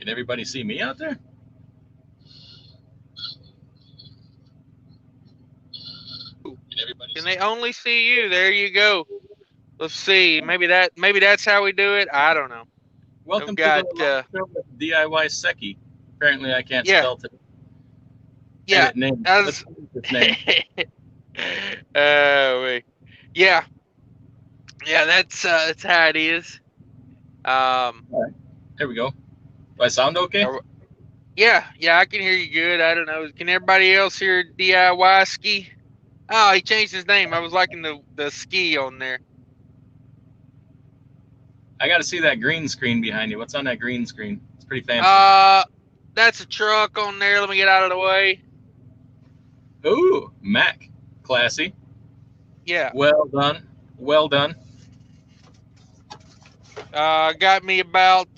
Can everybody see me out there? Can they only see you? There you go. Let's see. Maybe that's how we do it. I don't know. I've Welcome to the got live show with DIY Seki. Apparently, I can't yeah, spell today. yeah. Edit name. Let's As edit this name. wait. Yeah, yeah. That's how it is. Um, All right, there we go. Do I sound okay? are- yeah, yeah. I can hear you good. I don't know. Can everybody else hear DIY ski? Oh, he changed his name. I was liking the ski on there. I got to see that green screen behind you. What's on that green screen? It's pretty fancy. Uh, that's a truck on there. Let me get out of the way. Ooh, Mac. Classy. Yeah. Well done. Well done. Got me about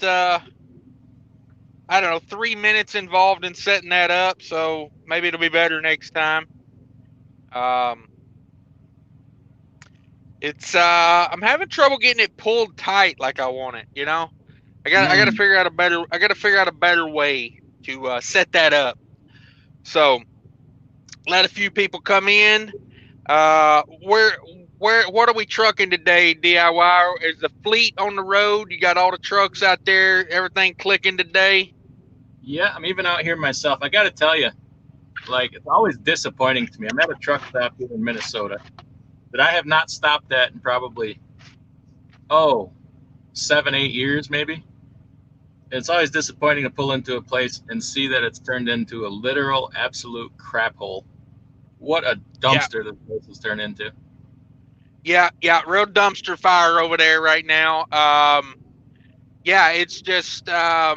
I don't know 3 minutes involved in setting that up. So maybe it'll be better next time. Um, it's I'm having trouble getting it pulled tight like I want it. I got to Mm. figure out a better way to set that up. So let a few people come in. What are we trucking today? DIY, is the fleet on the road? You got all the trucks out there, everything clicking today? Yeah, I'm even out here myself. I got to tell you, like, it's always disappointing to me. I'm at a truck stop here in Minnesota that I have not stopped at in probably, oh, 7, 8 years maybe. It's always disappointing to pull into a place and see that it's turned into a literal absolute crap hole. What a Yeah, dumpster this place has turned into. yeah, yeah. Real dumpster fire over there right now. Yeah, it's just I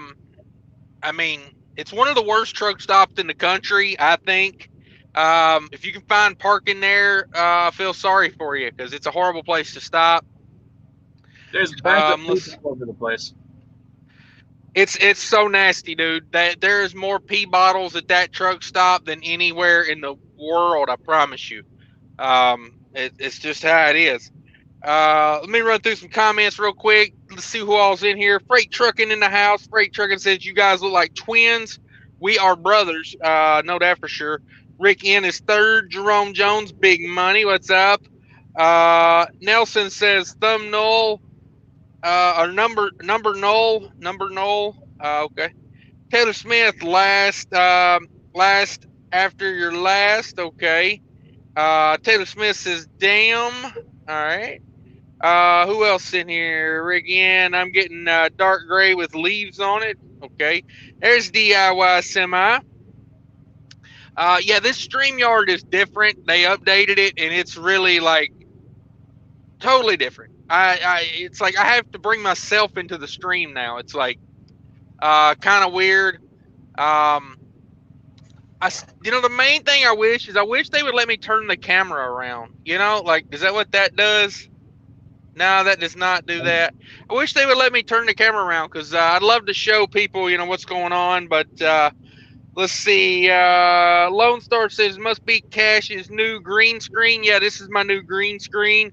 mean, it's one of the worst truck stops in the country, I think. If you can find parking there, I feel sorry for you because it's a horrible place to stop. There's bags of poop Let's all over the place. It's so nasty, dude. That there is more pee bottles at that truck stop than anywhere in the world. I promise you. It's just how it is. Let me run through some comments real quick. Let's see who all's in here. Freight trucking in the house. Freight trucking says you guys look like twins. We are brothers. Know that for sure. Rick N is third. Jerome Jones, big money. What's up? Nelson says thumb null. Or number null. Okay. Taylor Smith last. Last after your last. Okay. Taylor Smith says damn. All right. Who else in here? Again, I'm getting dark gray with leaves on it. Okay. There's DIY semi. Yeah, this StreamYard is different. They updated it, and it's really like totally different. It's like I have to bring myself into the stream now. It's like kind of weird. Um, the main thing I wish they would let me turn the camera around. Like, is that what that does? No, that does not do that. I wish they would let me turn the camera around because I'd love to show people, what's going on. But let's see. Lone Star says must be Cash's new green screen. Yeah, this is my new green screen.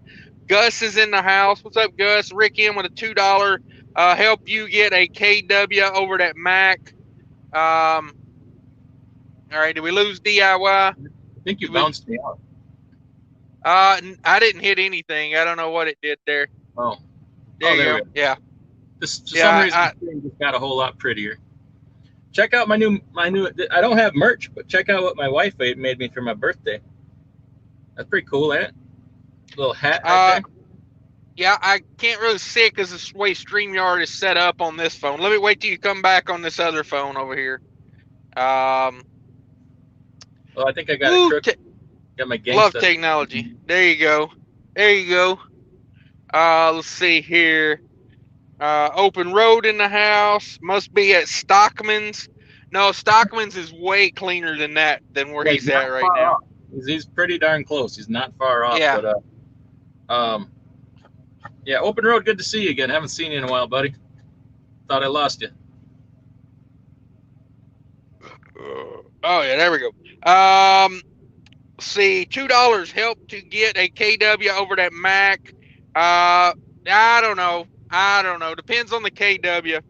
Gus is in the house. What's up, Gus? Rick in with a $2. Help you get a KW over that Mac. All right. Did we lose DIY? I think you Did we? bounced me out. I didn't hit anything. I don't know what it did there. Oh, There oh, you there we go. go. Yeah. This, for some Yeah. reason, the screen just got a whole lot prettier. Check out my new. I don't have merch, but check out what my wife made me for my birthday. That's pretty cool, ain't it? Little hat right Uh, there. yeah, I can't really see it because the way StreamYard is set up on this phone. Let me wait till you come back on this other phone over here. Um, Oh, I think I got it woo, crooked. Got my love gangsta. technology. There you go. There you go. Let's see here. Open road in the house. Must be at Stockman's. No, Stockman's is way cleaner than that, than where Yeah, he's he's at not right far now. off. He's pretty darn close. He's not far off, Yeah. but um, yeah, open road. Good to see you again. Haven't seen you in a while, buddy. Thought I lost you. Oh yeah, there we go. See, $2 help to get a KW over that Mac. I don't know. Depends on the KW.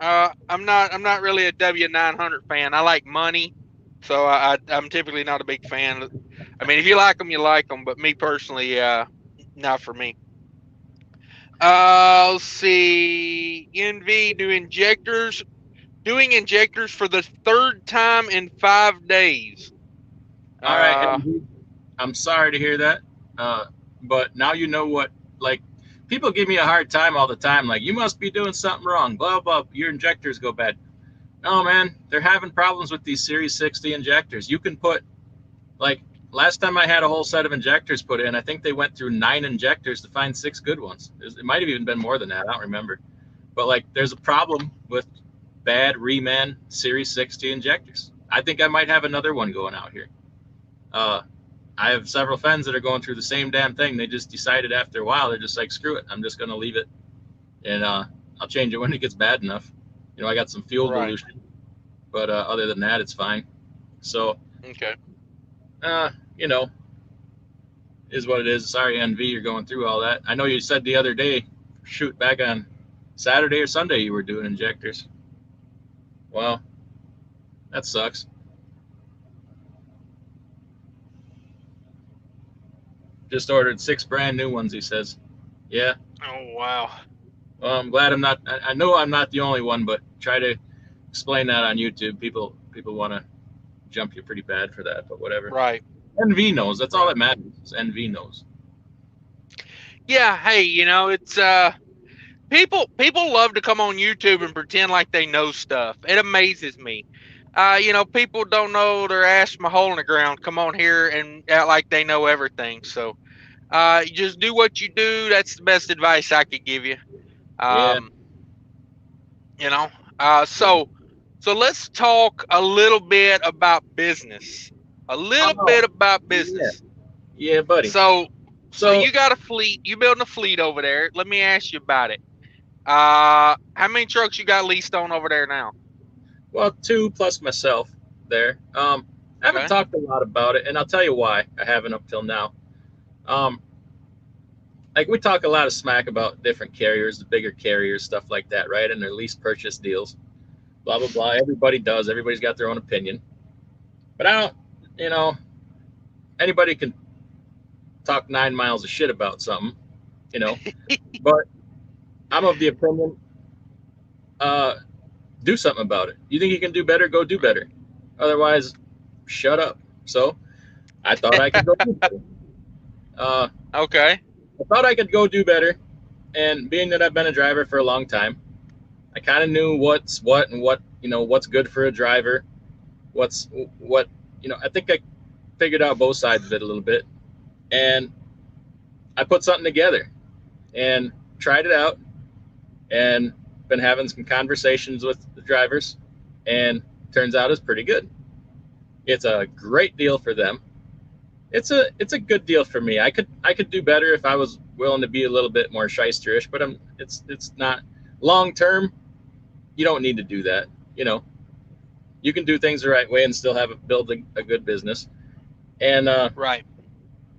I'm not really a W900 fan. I like money, so I'm typically not a big fan. I mean, if you like them, you like them, but me personally, not for me. Let's see. NV doing injectors for the third time in 5 days. All right, Uh, I'm sorry to hear that, but now you know what. Like, people give me a hard time all the time. Like, you must be doing something wrong. Blah blah. Your injectors go bad. No, man, they're having problems with these Series 60 injectors. You can put like last time I had a whole set of injectors put in. I think they went through 9 injectors to find 6 good ones. It might have even been more than that. I don't remember. But like, there's a problem with bad Reman Series 60 injectors. I think I might have another one going out here. Uh, I have several friends that are going through the same damn thing. They just decided after a while, they're just like, screw it. I'm just going to leave it. And I'll change it when it gets bad enough. I got some fuel right. dilution, but other than that, it's fine. So, Okay. uh, you know, is what it is. Sorry, NV, you're going through all that. I know you said the other day, shoot, back on Saturday or Sunday, you were doing injectors. Well, that sucks. Just ordered 6 brand new ones, he says. Yeah. Oh wow. Well, I'm glad I'm not. I know I'm not the only one, but try to explain that on YouTube. People want to jump you pretty bad for that, but whatever. Right. NV knows. That's all Right. that matters. Is NV knows. Yeah. Hey, it's people love to come on YouTube and pretend like they know stuff. It amazes me. People don't know their ass from a hole in the ground. Come on here and act like they know everything. So, you just do what you do. That's the best advice I could give you. Yeah. Um, you know. So let's talk a little bit about business. A little Oh, bit about yeah. business. Yeah, buddy. So So, you got a fleet. You building a fleet over there. Let me ask you about it. How many trucks you got leased on over there now? well, 2 plus myself there. I haven't Okay. talked a lot about it, and I'll tell you why I haven't up till now. Um, like we talk a lot of smack about different carriers, the bigger carriers, stuff like that, right? And their lease purchase deals, blah blah blah. Everybody does. Everybody's got their own opinion. But I don't, you know, anybody can talk 9 miles of shit about something, you know. But I'm of the opinion, uh, do something about it. You think you can do better? Go do better. Otherwise, shut up. So I thought I could go do better. Uh, Okay. I thought I could go do better. And being that I've been a driver for a long time, I kind of knew what's what and what's good for a driver. What's what, I think I figured out both sides of it a little bit. And I put something together and tried it out and been having some conversations with the drivers, and turns out it's pretty good. It's a great deal for them. It's a good deal for me. I could do better if I was willing to be a little bit more shysterish, but it's not long term. You don't need to do that. You know, you can do things the right way and still build a good business. And Right.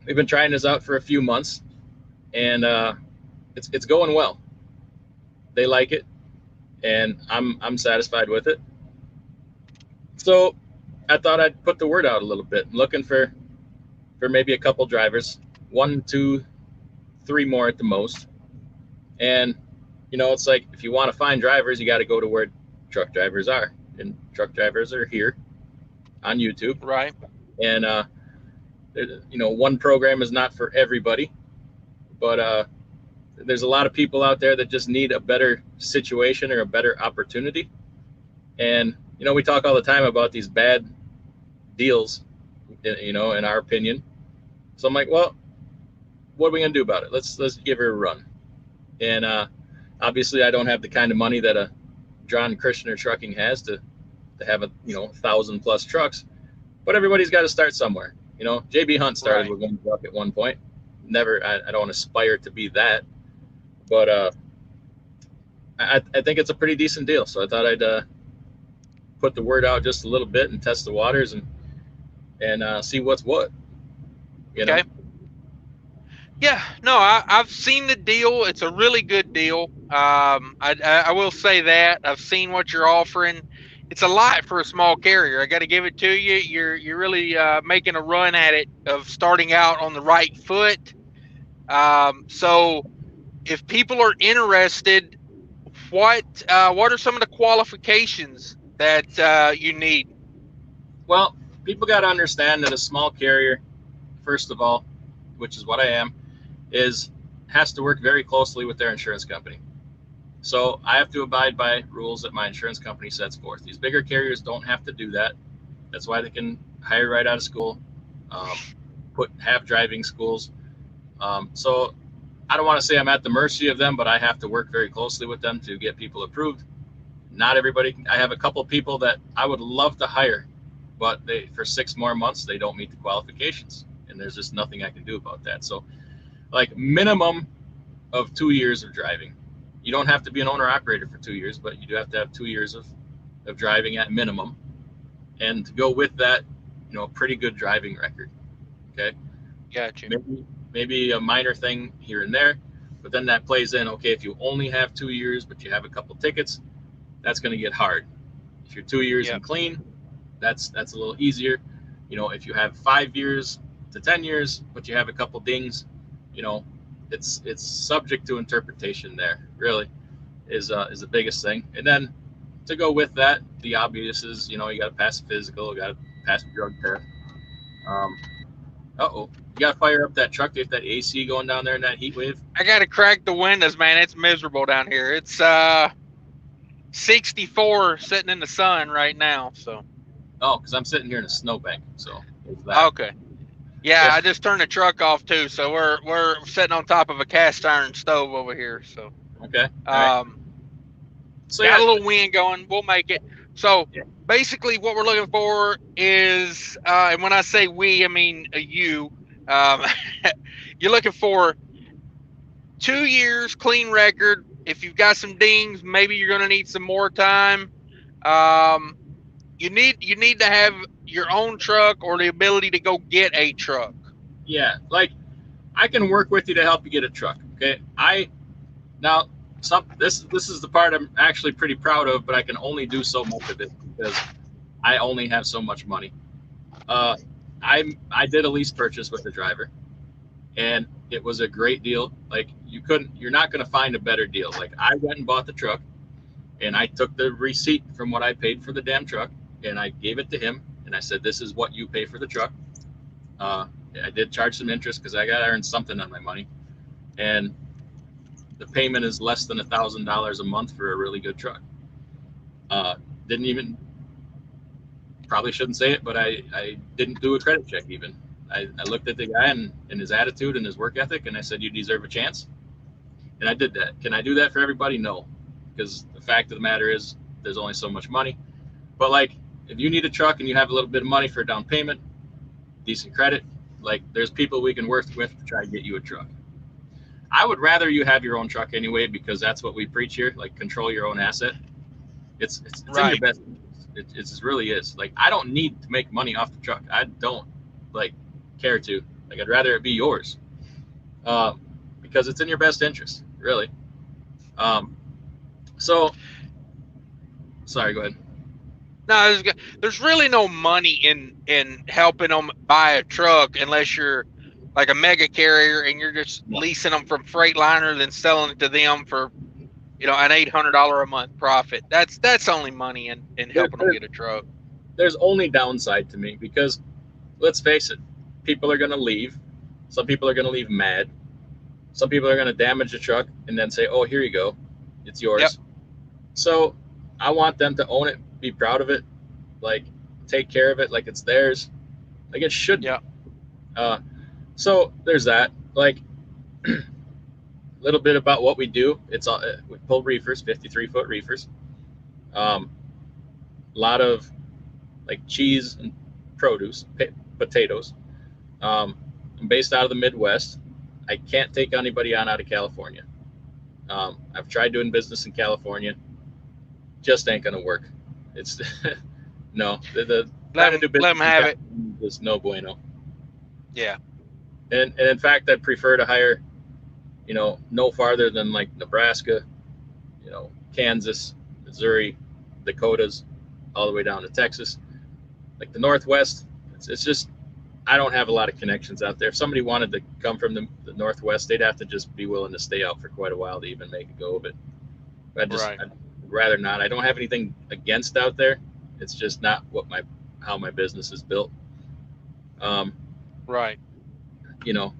we've been trying this out for a few months, and it's going well. They like it, and I'm satisfied with it. So I thought I'd put the word out a little bit. I'm looking for maybe a couple drivers, 1, 2, 3 more at the most. And it's like if you want to find drivers, you got to go to where truck drivers are, and truck drivers are here on YouTube. Right. And one program is not for everybody, but there's a lot of people out there that just need a better situation or a better opportunity. And we talk all the time about these bad deals, in our opinion. So I'm like, well, what are we gonna do about it? Let's give her a run. And obviously, I don't have the kind of money that a John Christianer Trucking has to have 1,000+ trucks, but everybody's got to start somewhere. JB Hunt started Right. with 1 truck at one point. Never, I don't aspire to be that, but I think it's a pretty decent deal. So I thought I'd put the word out just a little bit and test the waters and see what's what. You know. Okay. Yeah, no, I've seen the deal. It's a really good deal. I will say that I've seen what you're offering. It's a lot for a small carrier. I got to give it to you. You're really making a run at it of starting out on the right foot. So if people are interested, what are some of the qualifications that you need? Well, people got to understand that a small carrier, first of all, which is what I am, is has to work very closely with their insurance company. So I have to abide by rules that my insurance company sets forth. These bigger carriers don't have to do that. That's why they can hire right out of school, um, have driving schools. So I don't want to say I'm at the mercy of them, but I have to work very closely with them to get people approved. Not everybody. I have a couple of people that I would love to hire, but they for 6 more months they don't meet the qualifications, and there's just nothing I can do about that. So like minimum of 2 years of driving. You don't have to be an owner operator for 2 years, but you do have to have 2 years of driving at minimum. And to go with that, a pretty good driving record. Okay. Gotcha. Maybe a minor thing here and there, but then that plays in, okay, if you only have 2 years, but you have a couple tickets, that's going to get hard. If you're 2 years Yep. and clean, that's a little easier. If you have 5 years to 10 years, but you have a couple dings, you know, it's subject to interpretation there, really, is the biggest thing. And then to go with that, the obvious is, you got to pass physical, you got to pass the drug test. Um, you got to fire up that truck if that AC going down there in that heat wave. I got to crack the windows, man. It's miserable down here. It's 64 sitting in the sun right now. So. Oh, because I'm sitting here in a snowbank, so there's that. Okay. Yeah, Yeah. I just turned the truck off too, so we're sitting on top of a cast iron stove over here. So. Okay. All right. So got a little wind going. We'll make it. So basically, what we're looking for is, and when I say we, I mean you. You're looking for 2 years clean record. If you've got some dings, maybe you're going to need some more time. You need to have your own truck or the ability to go get a truck. Yeah, like I can work with you to help you get a truck. Okay. This is the part I'm actually pretty proud of, but I can only do so much of it because I only have so much money. I did a lease purchase with the driver, and it was a great deal. Like you're not going to find a better deal. Like I went and bought the truck, and I took the receipt from what I paid for the damn truck, and I gave it to him, and I said, "This is what you pay for the truck." I did charge some interest because I got to earn something on my money, and the payment is less than $1,000 a month for a really good truck. Didn't even, probably shouldn't say it, but I didn't do a credit check even. I looked at the guy and his attitude and his work ethic, and I said, "You deserve a chance." And I did that. Can I do that for everybody? No, because the fact of the matter is there's only so much money. But like, if you need a truck and you have a little bit of money for a down payment, decent credit, like there's people we can work with to try to get you a truck. I would rather you have your own truck anyway, because that's what we preach here. Like, control your own asset. It's right. In your best interest. It really is. Like, I don't need to make money off the truck. I don't care to. Like, I'd rather it be yours, because it's in your best interest, really. So, sorry, go ahead. No, there's really no money in helping them buy a truck unless you're like a mega carrier and you're just leasing them from Freightliner, then selling it to them for, an $800 a month profit. That's only money in helping them get a truck. There's only downside to me because, let's face it, people are going to leave. Some people are going to leave mad. Some people are going to damage the truck and then say, "Oh, here you go, it's yours." Yep. So I want them to own it, be proud of it, like take care of it like it's theirs, like it should be. Yeah. So there's that. Like, a little bit about what we do. It's we pull reefers, 53-foot reefers. A lot of like cheese and produce, potatoes. I'm based out of the Midwest. I can't take anybody on out of California. I've tried doing business in California. Just ain't gonna work. It's no. Let them have it. Just no bueno. Yeah. And in fact, I'd prefer to hire, no farther than like Nebraska, Kansas, Missouri, Dakotas, all the way down to Texas. Like the Northwest, it's just I don't have a lot of connections out there. If somebody wanted to come from the Northwest, they'd have to just be willing to stay out for quite a while to even make a go of it. Right. I'd rather not. I don't have anything against out there. It's just not how my business is built. Um, Right. you know,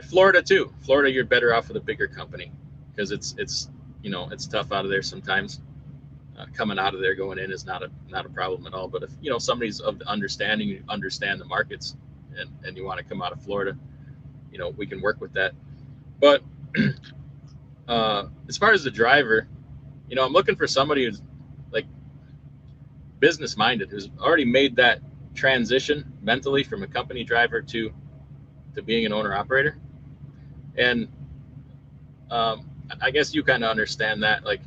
Florida too. Florida, you're better off with a bigger company because it's tough out of there sometimes. Coming out of there going in is not a problem at all. But if somebody's of the understanding, you understand the markets, and you want to come out of Florida, we can work with that. But as far as the driver, I'm looking for somebody who's like business minded, who's already made that transition mentally from a company driver to being an owner operator. And I guess you kind of understand that. Like,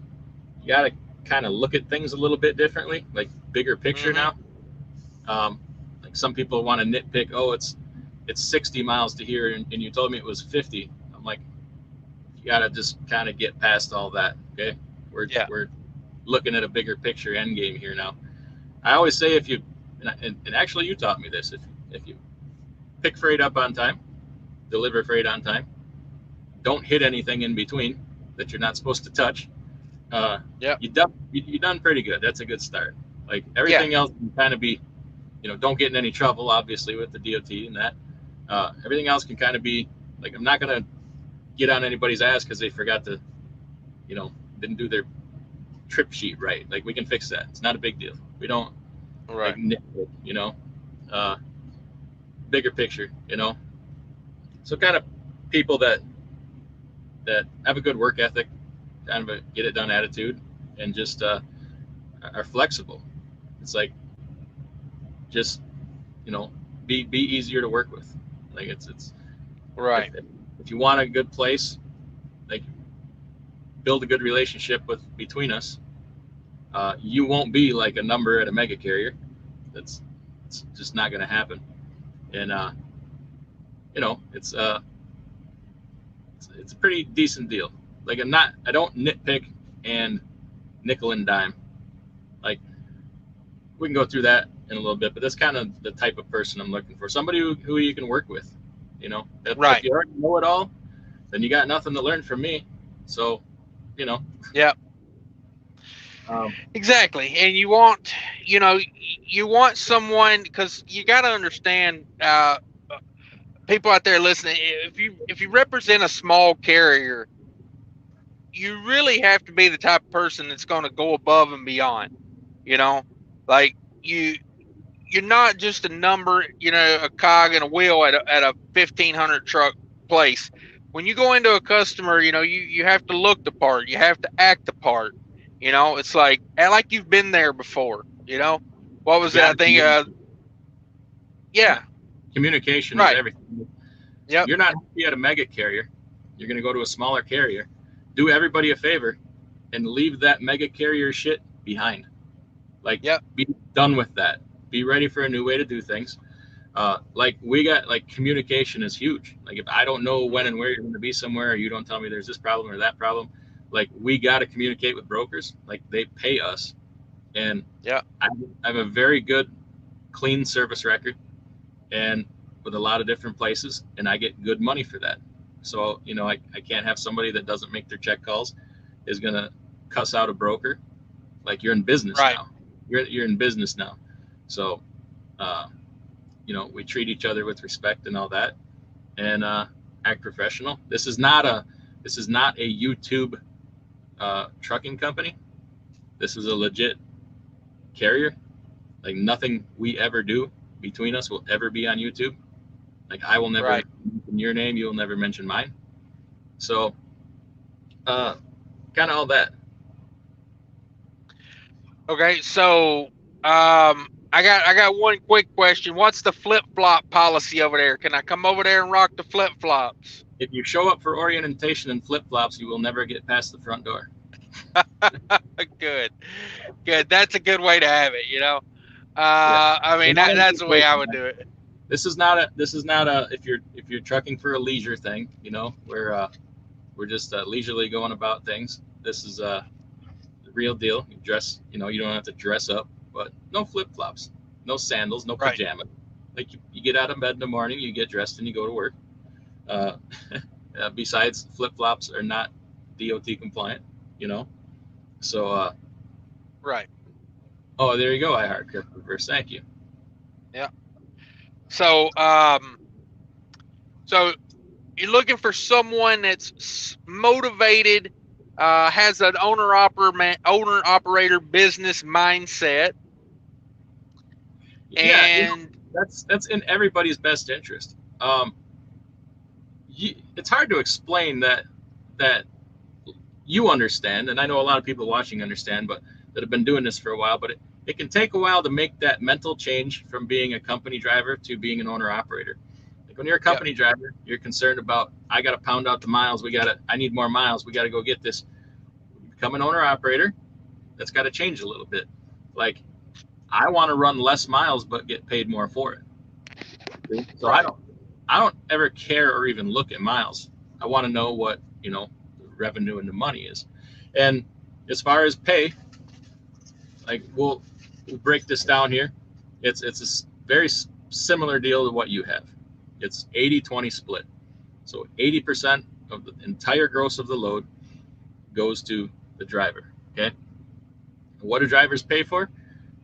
you got to kind of look at things a little bit differently, like bigger picture now. Like some people want to nitpick, oh, it's 60 miles to here, and you told me it was 50. I'm like, you got to just kind of get past all that. Okay, we're looking at a bigger picture end game here now. I always say, if you and actually you taught me this, if you pick freight up on time, deliver freight on time, don't hit anything in between that you're not supposed to touch, you done pretty good. That's a good start. Like everything else can kind of be, don't get in any trouble, obviously, with the DOT and that. Everything else can kind of be like, I'm not gonna get on anybody's ass because they forgot to, didn't do their trip sheet right. Like, we can fix that. It's not a big deal. We don't like nitpick, bigger picture, So kind of people that have a good work ethic, kind of a get it done attitude, and just are flexible. It's like, just be easier to work with. Like, it's right. If you want a good place, like, build a good relationship between us. You won't be like a number at a mega carrier. It's just not going to happen. And it's a pretty decent deal. Like, I don't nitpick and nickel and dime. Like, we can go through that in a little bit, but that's kind of the type of person I'm looking for. Somebody who you can work with. If you already know it all, then you got nothing to learn from me. So, Yeah. Exactly. And you want someone, because you got to understand, people out there listening, if you represent a small carrier, you really have to be the type of person that's going to go above and beyond. Like, you're not just a number, a cog and a wheel at a 1,500 truck place. When you go into a customer, you have to look the part, you have to act the part. It's like you've been there before. What was it? I think. Communication is everything. Yep. You're not happy at a mega carrier. You're going to go to a smaller carrier. Do everybody a favor and leave that mega carrier shit behind. Like, be done with that. Be ready for a new way to do things. Communication is huge. Like, if I don't know when and where you're going to be somewhere, or you don't tell me there's this problem or that problem, like, we got to communicate with brokers. Like, they pay us. And I have a very good, clean service record, and with a lot of different places, and I get good money for that. So, I can't have somebody that doesn't make their check calls is going to cuss out a broker. Like, you're in business now. You're in business now. So, we treat each other with respect and all that, and act professional. This is not a YouTube trucking company. This is a legit carrier. Like, nothing we ever do between us will ever be on YouTube. Like, I will never mention your name. You will never mention mine. So, kind of all that. Okay, so I got one quick question. What's the flip-flop policy over there? Can I come over there and rock the flip-flops? If you show up for orientation in flip-flops, you will never get past the front door. Good. That's a good way to have it. I mean, that's the way I would do it. This is not a if you're trucking for a leisure thing, you know, where we're just leisurely going about things. This is the real deal. You dress, you know, you don't have to dress up, but no flip flops, no sandals, no Right. pajamas. Like you get out of bed in the morning, you get dressed, and you go to work. Uh, besides, flip flops are not DOT compliant, you know. So, Right. oh, there you go. I heart reverse. Thank you. Yeah. So, so you're looking for someone that's motivated, has an owner operator business mindset, Yeah, you know, and that's in everybody's best interest. It's hard to explain that you understand, and I know a lot of people watching understand, but that have been doing this for a while. But it can take a while to make that mental change from being a company driver to being an owner operator. Like when you're a yep, company driver, you're concerned about I got to pound out the miles. I need more miles. We got to go get this. Become an owner operator. That's got to change a little bit. Like I want to run less miles but get paid more for it. So right, I don't ever care or even look at miles. I want to know what, you know, the revenue and the money is. And as far as pay, like we'll break this down here. It's a very similar deal to what you have. It's 80-20 split. So 80% of the entire gross of the load goes to the driver. Okay. What do drivers pay for?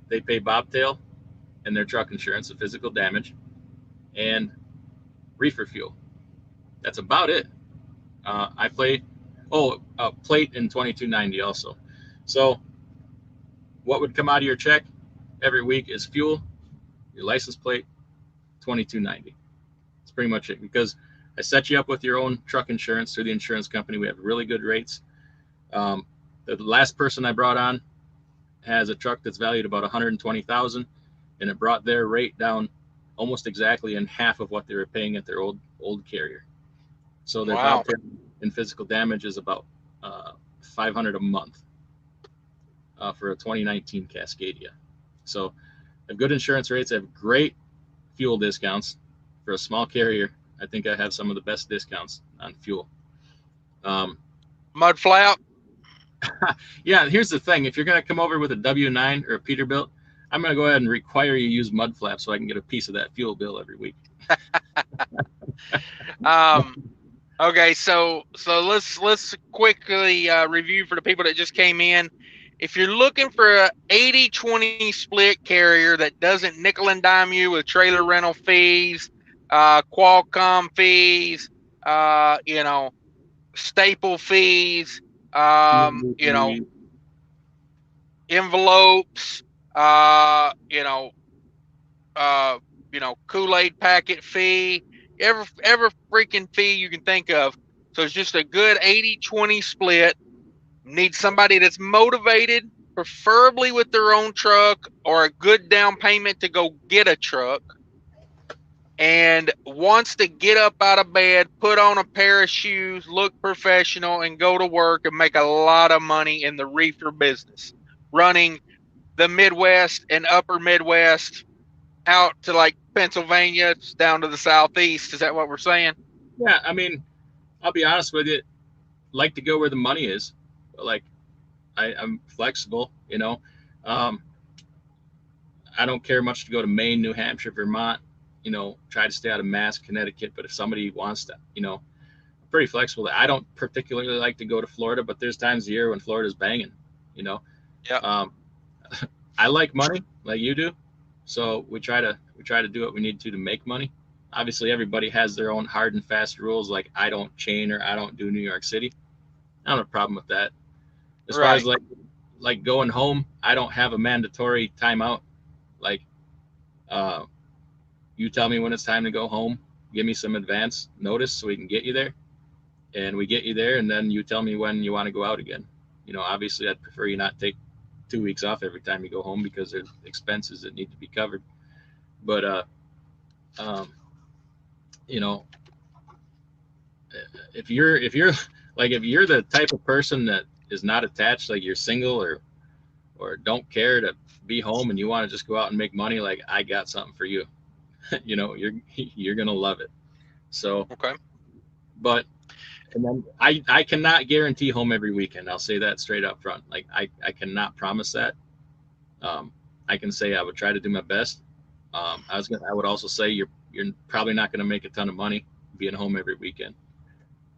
They pay bobtail and their truck insurance, the physical damage, and reefer fuel. That's about it. I play plate in 2290 also. So what would come out of your check every week is fuel, your license plate, 2290. It's pretty much it because I set you up with your own truck insurance through the insurance company. We have really good rates. The last person I brought on has a truck that's valued about 120,000, and it brought their rate down almost exactly in half of what they were paying at their old carrier. So their wow, bobtail and physical damage is about 500 a month for a 2019 Cascadia. So they have good insurance rates. They have great fuel discounts for a small carrier. I think I have some of the best discounts on fuel. Um, mud flap, yeah, here's the thing: if you're going to come over with a W9 or a Peterbilt, I'm going to go ahead and require you use mud flap so I can get a piece of that fuel bill every week. um, okay, so let's quickly review for the people that just came in. If you're looking for a 80-20 split carrier that doesn't nickel and dime you with trailer rental fees, Qualcomm fees, you know, staple fees, you know, envelopes, you know, uh, you know, Kool-Aid packet fee, every freaking fee you can think of. So it's just a good 80-20 split. Need somebody that's motivated, preferably with their own truck or a good down payment to go get a truck, and wants to get up out of bed, put on a pair of shoes, look professional, and go to work and make a lot of money in the reefer business, running the Midwest and upper Midwest out to like Pennsylvania, down to the Southeast. Is that what we're saying? Yeah, I mean, I'll be honest with you. Like to go where the money is. But like I'm flexible, you know. Um, I don't care much to go to Maine, New Hampshire, Vermont. You know, try to stay out of Mass, Connecticut. But if somebody wants to, you know, I'm pretty flexible. I don't particularly like to go to Florida, but there's times a year when Florida's banging. You know, Yep. um, I like money, like you do. So we try to do what we need to make money. Obviously, everybody has their own hard and fast rules. Like I don't chain or I don't do New York City. I don't have a problem with that. As far as Right. like going home, I don't have a mandatory timeout. Like uh, you tell me when it's time to go home, give me some advance notice so we can get you there, and we get you there, and then you tell me when you want to go out again. You know, obviously, I'd prefer you not take 2 weeks off every time you go home because there's expenses that need to be covered. But um, you know, if you're the type of person that is not attached, like you're single or don't care to be home and you want to just go out and make money, like I got something for you. you're gonna love it. So, Okay. but and then I cannot guarantee home every weekend. I'll say that straight up front. Like I cannot promise that. Um, I can say I would try to do my best. I would also say you're probably not going to make a ton of money being home every weekend.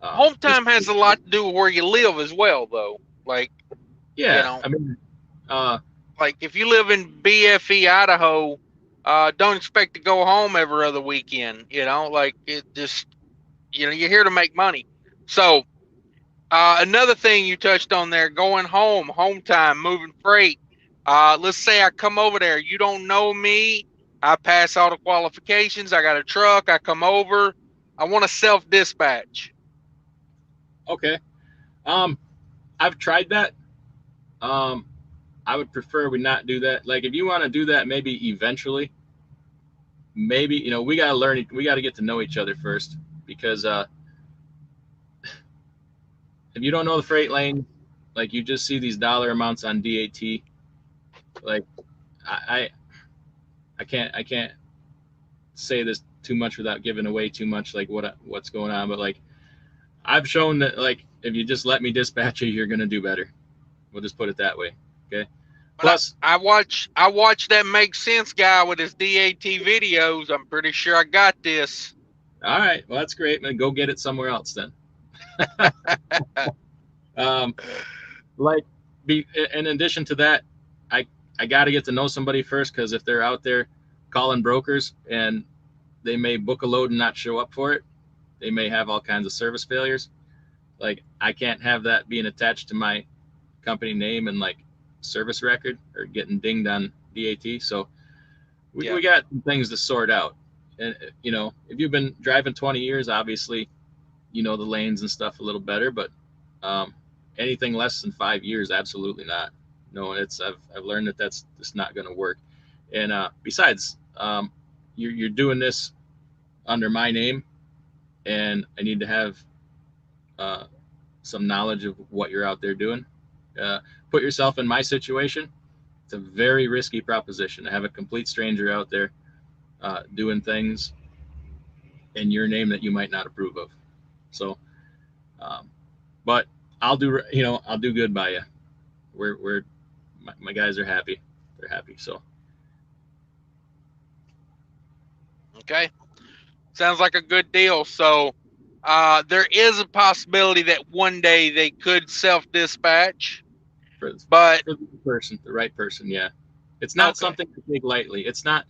Home Just time has a lot to do with where you live as well, though. Like, you yeah, know, I mean, uh, like if you live in BFE, Idaho, don't expect to go home every other weekend. Like it just, you're here to make money. So, another thing you touched on there, going home time, moving freight. Let's say I come over there. You don't know me. I pass all the qualifications. I got a truck. I come over. I want to self-dispatch. okay. Um, I've tried that. Um, I would prefer we not do that. Like if you want to do that, maybe eventually, maybe we gotta learn. We gotta get to know each other first because if you don't know the freight lane, like you just see these dollar amounts on DAT, like I I can't say this too much without giving away too much like what's going on, but like I've shown that like if you just let me dispatch you, you're gonna do better. We'll just put it that way. Okay. But Plus, I watch that Make Sense guy with his DAT videos. I'm pretty sure I got this. all right, well that's great, man. Go get it somewhere else then. um, like be in addition to that, I I got to get to know somebody first because if they're out there calling brokers and they may book a load and not show up for it, they may have all kinds of service failures. Like I can't have that being attached to my company name and like service record or getting dinged on DAT. So Yeah. we got some things to sort out. And if you've been driving 20 years, obviously you know the lanes and stuff a little better, but um, anything less than 5 years, absolutely not. No, I've learned that that's just not going to work. And besides, you're doing this under my name, and I need to have uh, some knowledge of what you're out there doing. Uh, put yourself in my situation. It's a very risky proposition to have a complete stranger out there doing things in your name that you might not approve of. So, um, but I'll do good by you. We're my guys are happy. They're happy. So Okay. Sounds like a good deal. So, there is a possibility that one day they could self-dispatch, for but for the right person, yeah. It's not okay. something to take lightly. It's not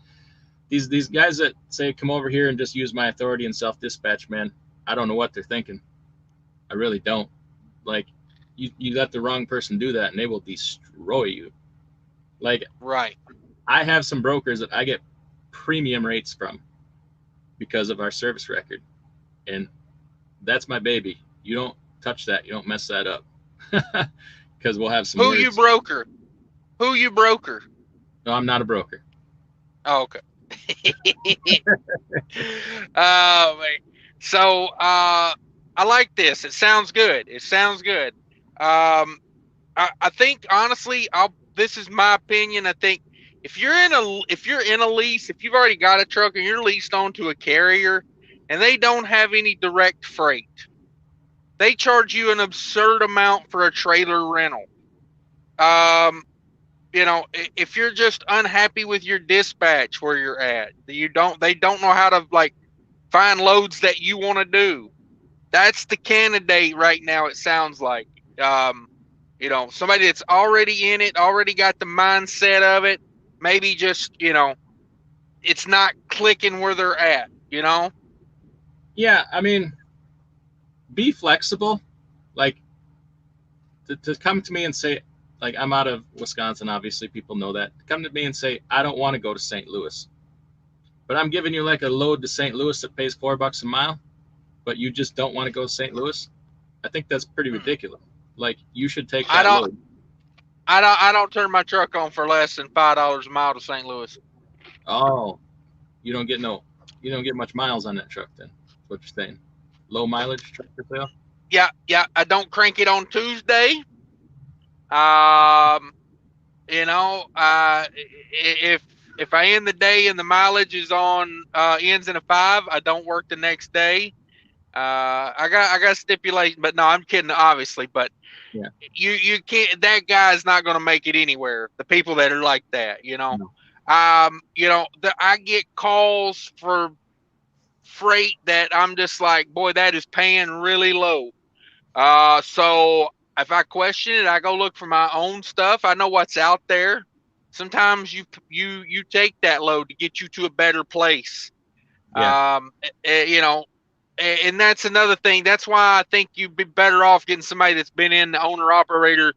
these guys that say come over here and just use my authority and self dispatch, man. I don't know what they're thinking. I really don't. Like you let the wrong person do that and they will destroy you. Like Right. I have some brokers that I get premium rates from because of our service record. And that's my baby. You don't touch that. You don't mess that up. Because we'll have some Who you words. broker? Who you broker? No, I'm not a broker. Oh, okay. Man. So, I like this. It sounds good. It sounds good. I think honestly, this is my opinion. I think if you're in a lease, if you've already got a truck and you're leased onto a carrier, and they don't have any direct freight, they charge you an absurd amount for a trailer rental. Um, if you're just unhappy with your dispatch where you're at, they don't know how to like find loads that you want to do. That's the candidate right now. It sounds like, um, somebody that's already in it, already got the mindset of it. Maybe just, it's not clicking where they're at. Yeah, I mean, be flexible. Like to come to me and say, like I'm out of Wisconsin, obviously people know that. Come to me and say, I don't want to go to St. Louis, but I'm giving you like a load to St. Louis that pays $4 a mile, but you just don't want to go to St. Louis. I think that's pretty ridiculous. Like you should take I that don't, load. I don't turn my truck on for less than $5 a mile to St. Louis. Oh, you don't get no, you don't get much miles on that truck then. That's what you're saying. Low mileage truck for sale. Yeah, yeah. I don't crank it on Tuesday. Um, if if I end the day and the mileage is on ends in a 5, I don't work the next day. I got stipulation, but no, I'm kidding, obviously. But Yeah. you can't. That guy's not going to make it anywhere. The people that are like that, No. I get calls for freight that I'm just like, boy, that is paying really low. So if I question it, I go look for my own stuff. I know what's out there. Sometimes you take that load to get you to a better place. Yeah. You know, and that's another thing. That's why I think you'd be better off getting somebody that's been in the owner operator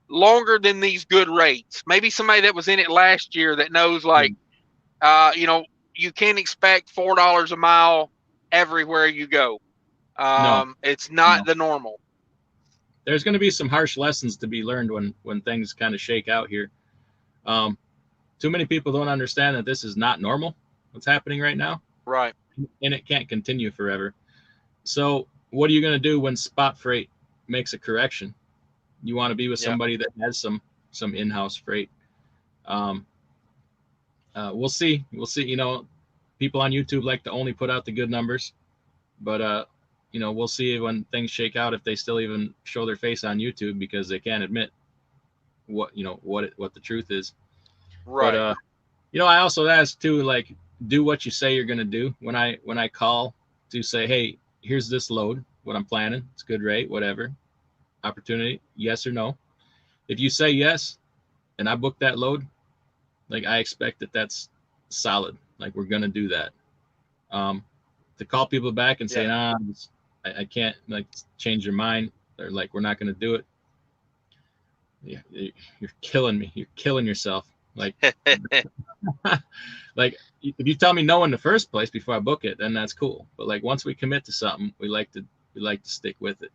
longer than these good rates. Maybe somebody that was in it last year that knows, Yeah. like, you know, you can't expect $4 a mile everywhere you go. No. It's not No. the normal. There's going to be some harsh lessons to be learned when things kind of shake out here. Um, Too many people don't understand that this is not normal. What's happening right now, Right. and it can't continue forever. So, what are you going to do when spot freight makes a correction? You want to be with Yeah. somebody that has some in-house freight. Um, we'll see. We'll see. People on YouTube like to only put out the good numbers, but we'll see when things shake out if they still even show their face on YouTube because they can't admit what the truth is. But Right. I also ask too, like, do what you say you're gonna do. When I call to say, hey, here's this load, what I'm planning, it's a good rate, whatever, opportunity, yes or no. If you say yes, and I book that load, like I expect that's solid. Like we're gonna do that. Um, to call people back and say, Yeah. nah, I can't, like, change your mind, or like we're not gonna do it. Yeah, you're killing me. You're killing yourself. Like, like if you tell me no in the first place before I book it, then that's cool. But like once we commit to something, we like to stick with it.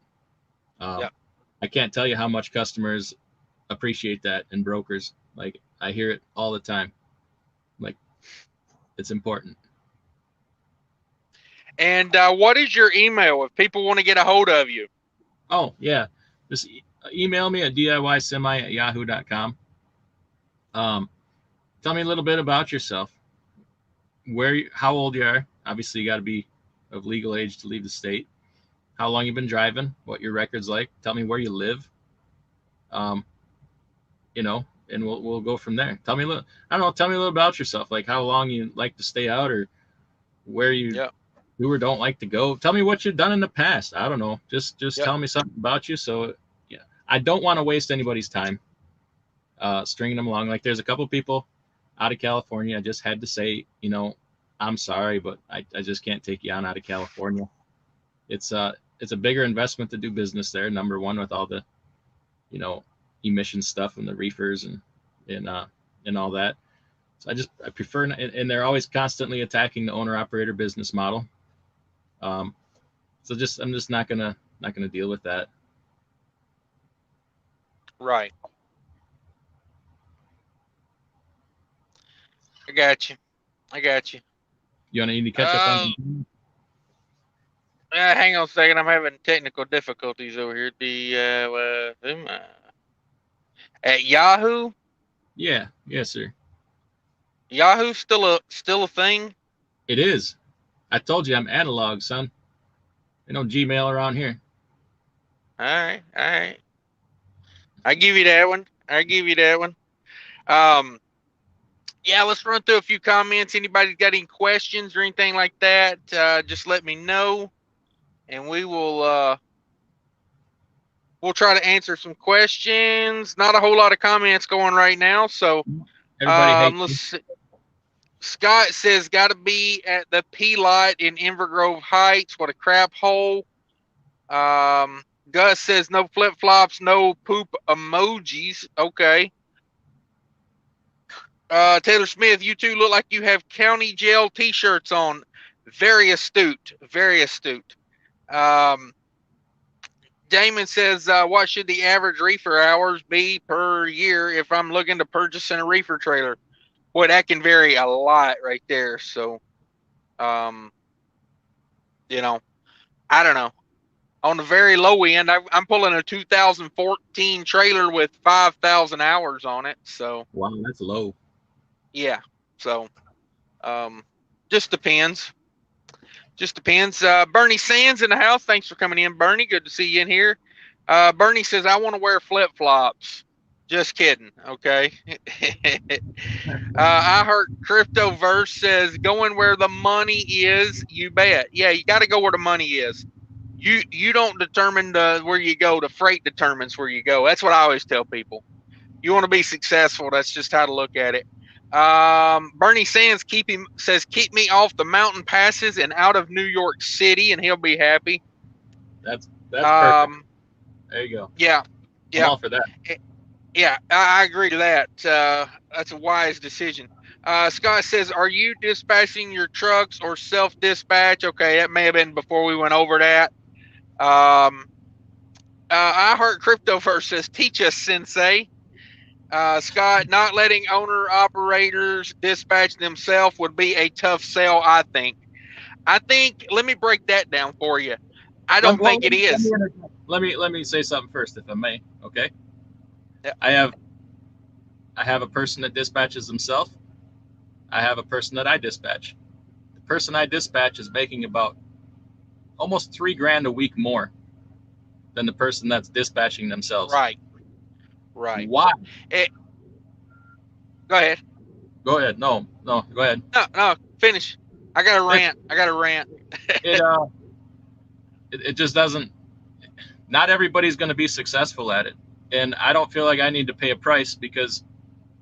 Um, Yep. I can't tell you how much customers appreciate that, and brokers. Like I hear it all the time. Like it's important. And what is your email if people want to get a hold of you? Oh yeah, just email me at diysemi@yahoo.com. Um, Tell me a little bit about yourself. How old you are. Obviously, you got to be of legal age to leave the state. How long you've been driving, what your record's like. Tell me where you live. Um, and we'll go from there. Tell me a little. I don't know. Tell me a little about yourself, like how long you like to stay out, or where you Yep. do or don't like to go. Tell me what you've done in the past. I don't know. Just Yep. tell me something about you. So yeah, I don't want to waste anybody's time stringing them along. Like there's a couple people out of California. I just had to say, I'm sorry, but I just can't take you on out of California. It's a bigger investment to do business there. Number one, with all the you know emission stuff and the reefers and all that. So I prefer, and they're always constantly attacking the owner operator business model. Um, so I'm just not gonna deal with that. Right. I got you. I got you. You want to need to catch up on Uh, some? hang on a second. I'm having technical difficulties over here. At Yahoo. Yeah, yes, sir. Yahoo's still a thing. It is. I told you I'm analog, son. They don't Gmail around here. All right. All right. I give you that one. I give you that one. Um. Yeah, let's run through a few comments. Anybody got any questions or anything like that? Just let me know, and we'll try to answer some questions. Not a whole lot of comments going right now, so Everybody hates let's me. see. Scott says, got to be at the P lot in Invergrove Heights. What a crap hole. Gus says, no flip flops, no poop emojis. Okay. Taylor Smith, you two look like you have county jail t-shirts on. Very astute. Very astute. Um, Damon says, what should the average reefer hours be per year if I'm looking to purchase a reefer trailer? Boy, that can vary a lot right there. So, um, you know, I don't know. On the very low end, I'm pulling a 2014 trailer with 5,000 hours on it. So, Wow, that's low. yeah. So, just depends. Just depends. Bernie Sands in the house. Thanks for coming in, Bernie. Good to see you in here. Bernie says, I want to wear flip flops. Just kidding. Okay. I heard Cryptoverse says, going where the money is, you bet. Yeah, you got to go where the money is. You don't determine where you go. The freight determines where you go. That's what I always tell people. You want to be successful. That's just how to look at it. Bernie Sands says, keep me off the mountain passes and out of New York City, and he'll be happy. That's perfect. There you go. Yeah. I'm all for that. Yeah, I agree to that. That's a wise decision. Scott says, are you dispatching your trucks or self-dispatch? Okay, that may have been before we went over that. I heard Cryptoverse says, teach us, Sensei. Scott, not letting owner-operators dispatch themselves would be a tough sell, I think. Let me break that down for you. I don't think it is. Let me say something first, if I may. Okay. Yeah. I have a person that dispatches himself. I have a person that I dispatch. The person I dispatch is making about almost $3,000 a week more than the person that's dispatching themselves. Right. Why? Go ahead. Go ahead. No, go ahead. No, finish. I got a rant. It just doesn't. Not everybody's going to be successful at it, and I don't feel like I need to pay a price because,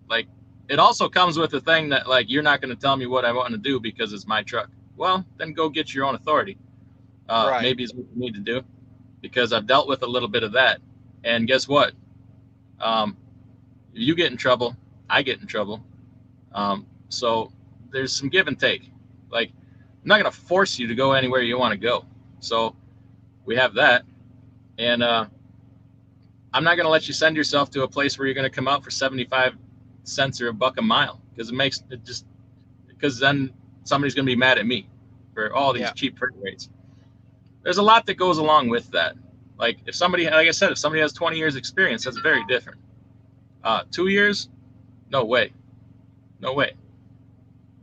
like, it also comes with the thing that, like, you're not going to tell me what I want to do because it's my truck. Well, then go get your own authority. Right. Maybe is what you need to do, because I've dealt with a little bit of that, and guess what? You get in trouble, I get in trouble. So there's some give and take. Like, I'm not going to force you to go anywhere you want to go. So we have that. And I'm not going to let you send yourself to a place where you're going to come out for 75 cents or $1 a mile, because because then somebody's going to be mad at me for all these cheap freight rates. There's a lot that goes along with that. Like, if somebody has 20 years experience, that's very different. 2 years, no way.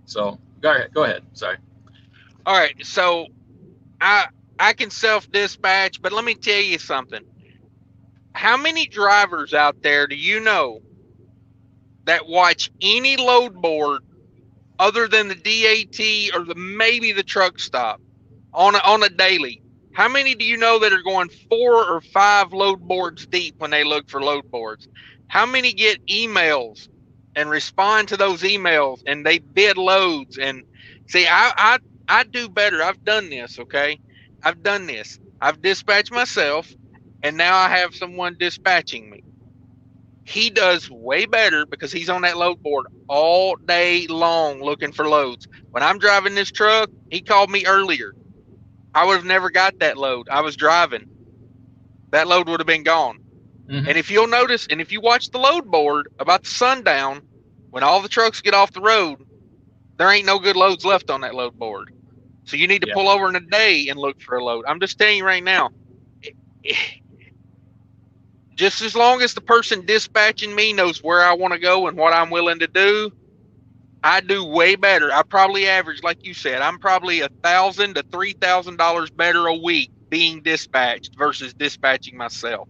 So go ahead. Sorry. All right. So I can self-dispatch, but let me tell you something. How many drivers out there do you know that watch any load board other than the DAT or maybe the truck stop on a daily? How many do you know that are going 4 or 5 load boards deep when they look for load boards? How many get emails and respond to those emails and they bid loads? And see, I do better. I've done this. Okay. I've done this. I've dispatched myself, and now I have someone dispatching me. He does way better because he's on that load board all day long looking for loads. When I'm driving this truck, he called me earlier. I would have never got that load. I was driving. That load would have been gone. Mm-hmm. And if you'll notice, and if you watch the load board about the sundown, when all the trucks get off the road, there ain't no good loads left on that load board. So you need to pull over in a day and look for a load. I'm just telling you right now, just as long as the person dispatching me knows where I want to go and what I'm willing to do, I do way better. I probably average, like you said, I'm probably $1,000 to $3,000 better a week being dispatched versus dispatching myself.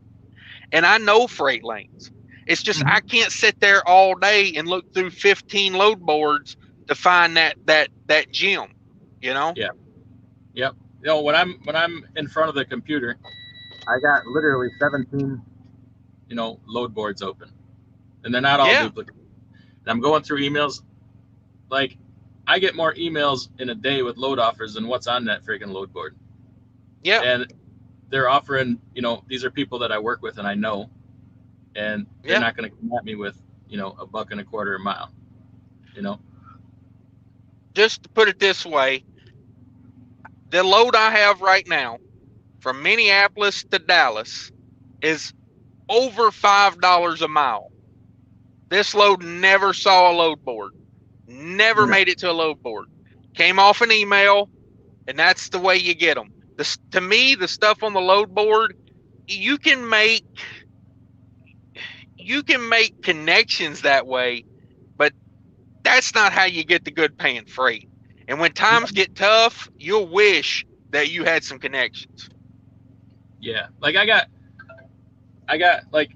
And I know freight lanes. It's just I can't sit there all day and look through 15 load boards to find that gem. You know? Yeah. Yep. You know, when I'm in front of the computer, I got literally 17, load boards open, and they're not all duplicate. And I'm going through emails. Like, I get more emails in a day with load offers than what's on that freaking load board. Yeah. And they're offering, these are people that I work with and I know, and they're not going to come at me with, $1.25 a mile. Just to put it this way, the load I have right now from Minneapolis to Dallas is over $5 a mile. This load never saw a load board, never made it to a load board. Came off an email, and that's the way you get them. To me, the stuff on the load board, you can make connections that way, but That's not how you get the good paying freight. And when times get tough, you'll wish that you had some connections. Yeah, like I got like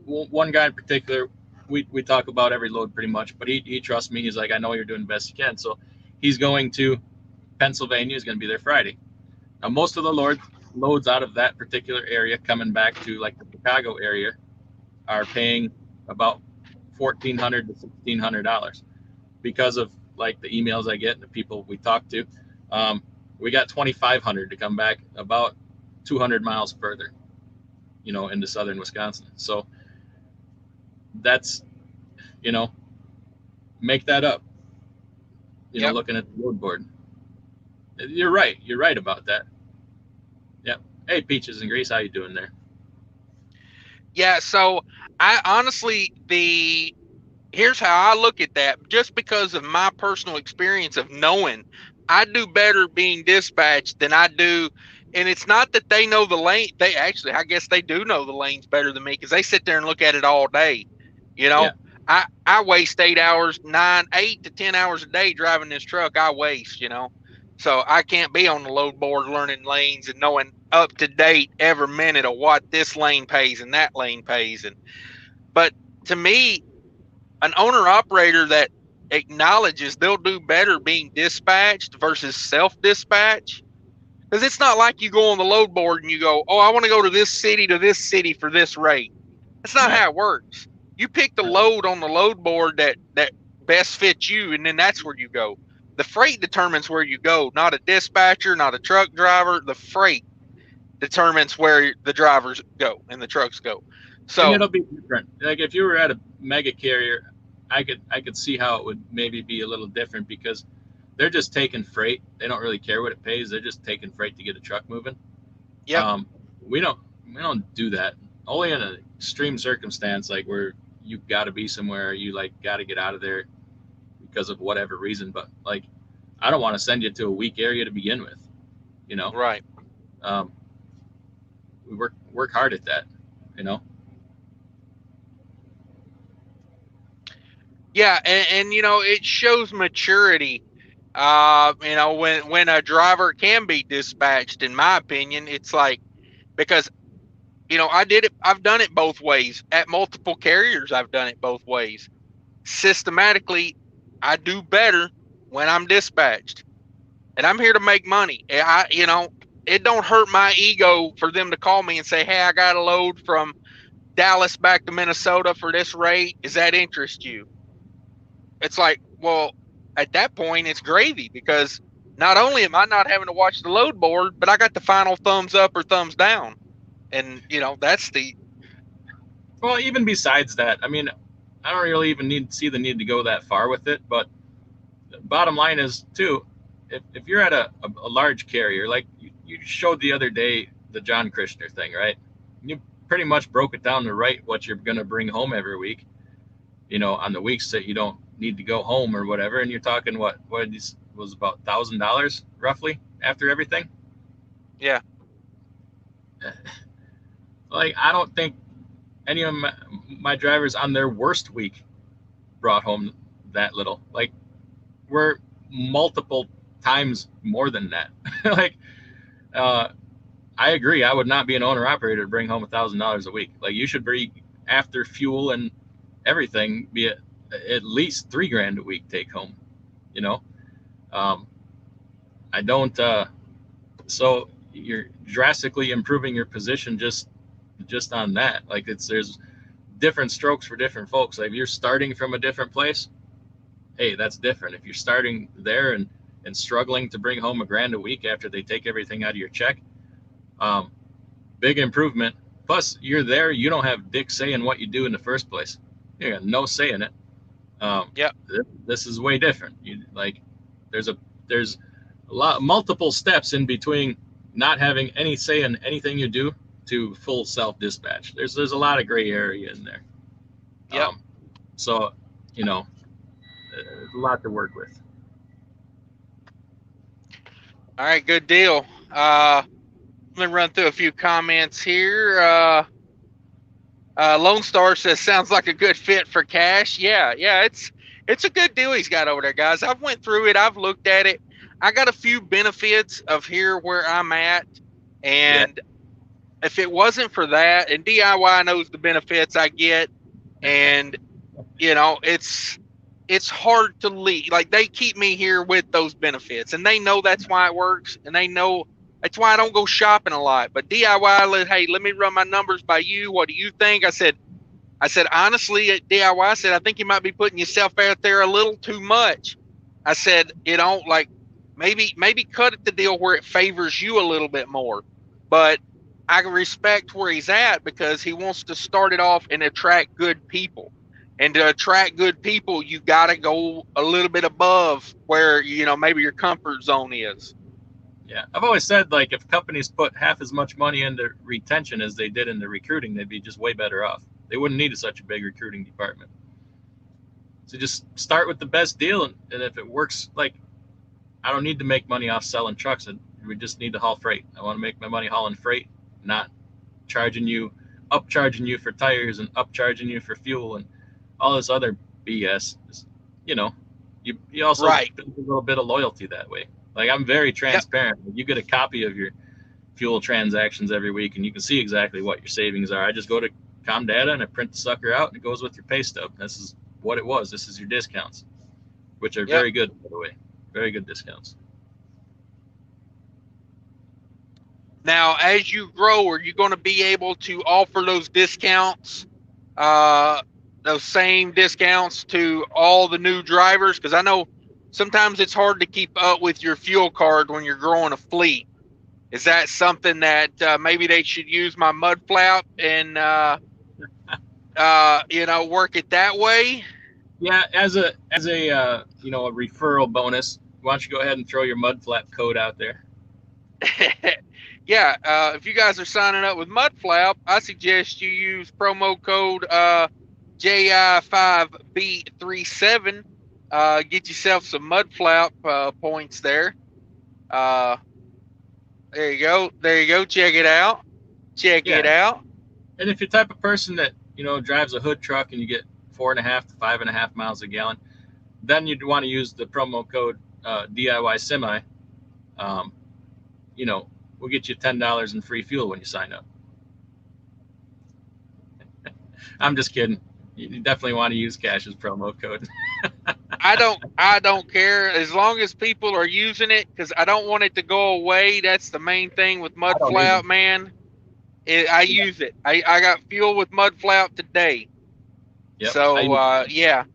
one guy in particular. We talk about every load pretty much, but he trusts me. He's like, I know you're doing the best you can. So he's going to Pennsylvania. He's going to be there Friday. Now, most of the loads out of that particular area coming back to like the Chicago area are paying about $1,400 to $1,600 because of like the emails I get and the people we talk to. We got 2,500 to come back about 200 miles further, into southern Wisconsin. So that's, make that up, Yep. looking at the load board. You're right. You're right about that. Yep. Hey, Peaches and Grease, how you doing there? Yeah, so I honestly, here's how I look at that. Just because of my personal experience of knowing, I do better being dispatched than I do. And it's not that they know the lane. They actually, I guess they do know the lanes better than me because they sit there and look at it all day. Yeah. I waste 8 to 10 hours a day driving this truck. I waste, so I can't be on the load board learning lanes and knowing up to date every minute of what this lane pays and that lane pays. But to me, an owner operator that acknowledges they'll do better being dispatched versus self-dispatch, because it's not like you go on the load board and you go, oh, I want to go to this city for this rate. That's not how it works. You pick the load on the load board that best fits you, and then that's where you go. The freight determines where you go, not a dispatcher, not a truck driver. The freight determines where the drivers go and the trucks go. So, and it'll be different. Like if you were at a mega carrier, I could see how it would maybe be a little different because they're just taking freight. They don't really care what it pays. They're just taking freight to get a truck moving. yeah, We don't do that. Only in an extreme circumstance, like where you got to be somewhere, you like got to get out of there because of whatever reason. But like, I don't want to send you to a weak area to begin with. right. We work hard at that. Yeah, and it shows maturity. When a driver can be dispatched, in my opinion, it's like because I've done it both ways at multiple carriers. I've done it both ways. Systematically, I do better when I'm dispatched, and I'm here to make money. It don't hurt my ego for them to call me and say, "Hey, I got a load from Dallas back to Minnesota for this rate. Does that interest you?" It's like, well, at that point, it's gravy because not only am I not having to watch the load board, but I got the final thumbs up or thumbs down. And, that's Well, even besides that, I mean, I don't really even see the need to go that far with it. But the bottom line is, too, if you're at a large carrier, like you showed the other day, the John Krishner thing, right? You pretty much broke it down to what you're going to bring home every week, on the weeks that you don't need to go home or whatever. And you're talking what was about $1,000 roughly after everything. yeah. Like, I don't think any of my drivers on their worst week brought home that little. Like, we're multiple times more than that. Like, I agree. I would not be an owner operator to bring home $1,000 a week. Like, you should bring, after fuel and everything, be at least $3,000 a week take home. I don't. So you're drastically improving your position just on that. Like, there's different strokes for different folks. Like, if you're starting from a different place, hey, that's different. If you're starting there and struggling to bring home $1,000 a week after they take everything out of your check, big improvement. Plus, you're there. You don't have dick say in what you do in the first place. You got no say in it. Yep. This is way different. There's multiple steps in between not having any say in anything you do to full self dispatch. There's a lot of gray area in there. Yep. So, there's a lot to work with. All right. Good deal. Let me run through a few comments here. Lone Star says, sounds like a good fit for cash. Yeah. It's a good deal he's got over there, guys. I've went through it. I've looked at it. I got a few benefits of here where I'm at, and if it wasn't for that, and DIY knows the benefits I get, and you know, it's hard to leave. Like, they keep me here with those benefits, and they know that's why it works, and they know that's why I don't go shopping a lot. But DIY, hey, let me run my numbers by you. What do you think? I said, honestly, at DIY, I said, I think you might be putting yourself out there a little too much. I said, you know, like maybe cut it the deal where it favors you a little bit more. But I respect where he's at because he wants to start it off and attract good people. And to attract good people, you got to go a little bit above where, you know, maybe your comfort zone is. Yeah, I've always said, like, if companies put half as much money into retention as they did into recruiting, they'd be just way better off. They wouldn't need such a big recruiting department. So just start with the best deal, and if it works, like, I don't need to make money off selling trucks. We just need to haul freight. I want to make my money hauling freight, not upcharging you for tires and upcharging you for fuel and all this other BS. You know, you also build a little bit of loyalty that way. Like, I'm very transparent. Yep. You get a copy of your fuel transactions every week, and you can see exactly what your savings are. I just go to Comdata and I print the sucker out, and it goes with your pay stub. This is what it was. This is your discounts, which are very good, by the way. Very good discounts. Now, as you grow, are you going to be able to offer those discounts, those same discounts to all the new drivers? Because I know sometimes it's hard to keep up with your fuel card when you're growing a fleet. Is that something that maybe they should use my mud flap and you know, work it that way? Yeah, as a you know, a referral bonus, why don't you go ahead and throw your mud flap code out there? Yeah, if you guys are signing up with mud flap, I suggest you use promo code JI5B37. Get yourself some mud flap points there. There you go. There you go. Check it out. Check it out. And if you're the type of person that, you know, drives a hood truck and you get 4.5 to 5.5 miles a gallon, then you'd want to use the promo code DIY Semi. You know, we'll get you $10 in free fuel when you sign up. I'm just kidding. You definitely want to use Cash's promo code. I don't care as long as people are using it, because I don't want it to go away. That's the main thing with mud flap, man. I use it. I got fuel with mud flap today. Yep. So yeah.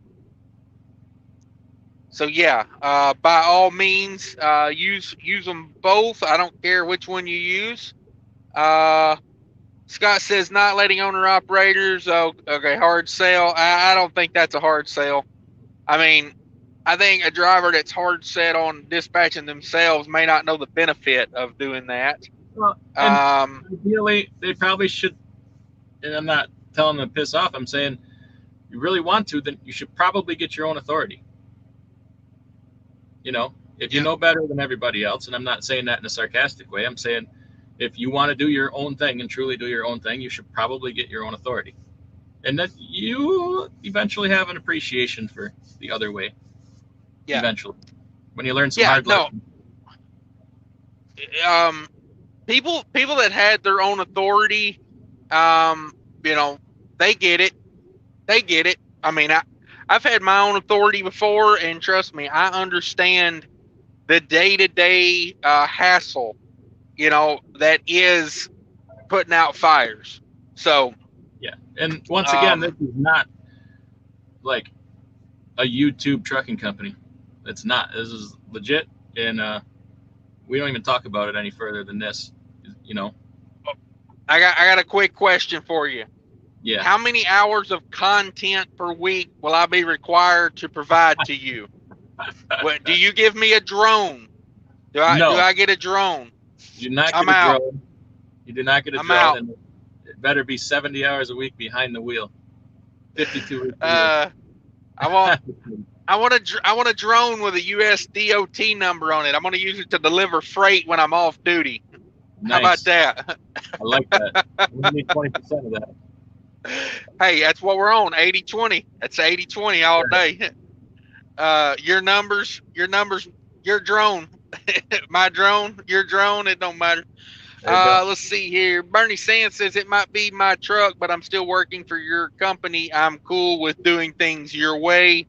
So yeah, by all means, use them both. I don't care which one you use. Scott says not letting owner operators. Oh, okay, hard sell. I don't think that's a hard sell. I mean, I think a driver that's hard set on dispatching themselves may not know the benefit of doing that. Well, and ideally, they probably should. And I'm not telling them to piss off. I'm saying, you really want to, then you should probably get your own authority. You know, if you know better than everybody else, and I'm not saying that in a sarcastic way, I'm saying if you want to do your own thing and truly do your own thing, you should probably get your own authority. And that you eventually have an appreciation for the other way. Yeah. Eventually. When you learn some hard lessons. People that had their own authority, you know, they get it. They get it. I mean, I've had my own authority before, and trust me, I understand the day-to-day hassle, you know, that is putting out fires. So, yeah. And once again, this is not like a YouTube trucking company. It's not. This is legit, and we don't even talk about it any further than this. You know. I got a quick question for you. Yeah. How many hours of content per week will I be required to provide to you? What, do you give me a drone? Do I get a drone? You do not get a drone. You do not get a drone. And it better be 70 hours a week behind the wheel. 52 weeks a year. I want a drone with a US DOT number on it. I'm going to use it to deliver freight when I'm off duty. Nice. How about that? I like that. We need 20% of that. Hey, that's what we're on, 80-20. That's 80-20 all day. Your numbers, your drone, my drone, your drone. It don't matter. There you go. Let's see here. Bernie Sands says it might be my truck, but I'm still working for your company. I'm cool with doing things your way.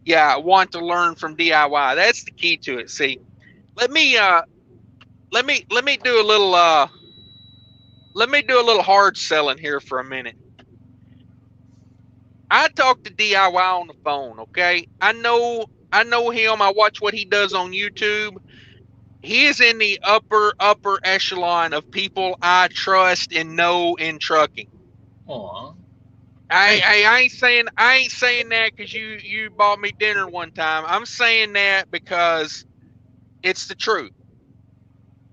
Yeah, I want to learn from DIY. That's the key to it. See, let me do a little hard selling here for a minute. I talk to DIY on the phone, okay? I know him. I watch what he does on YouTube. He is in the upper echelon of people I trust and know in trucking. Aw. I ain't saying that because you bought me dinner one time. I'm saying that because it's the truth.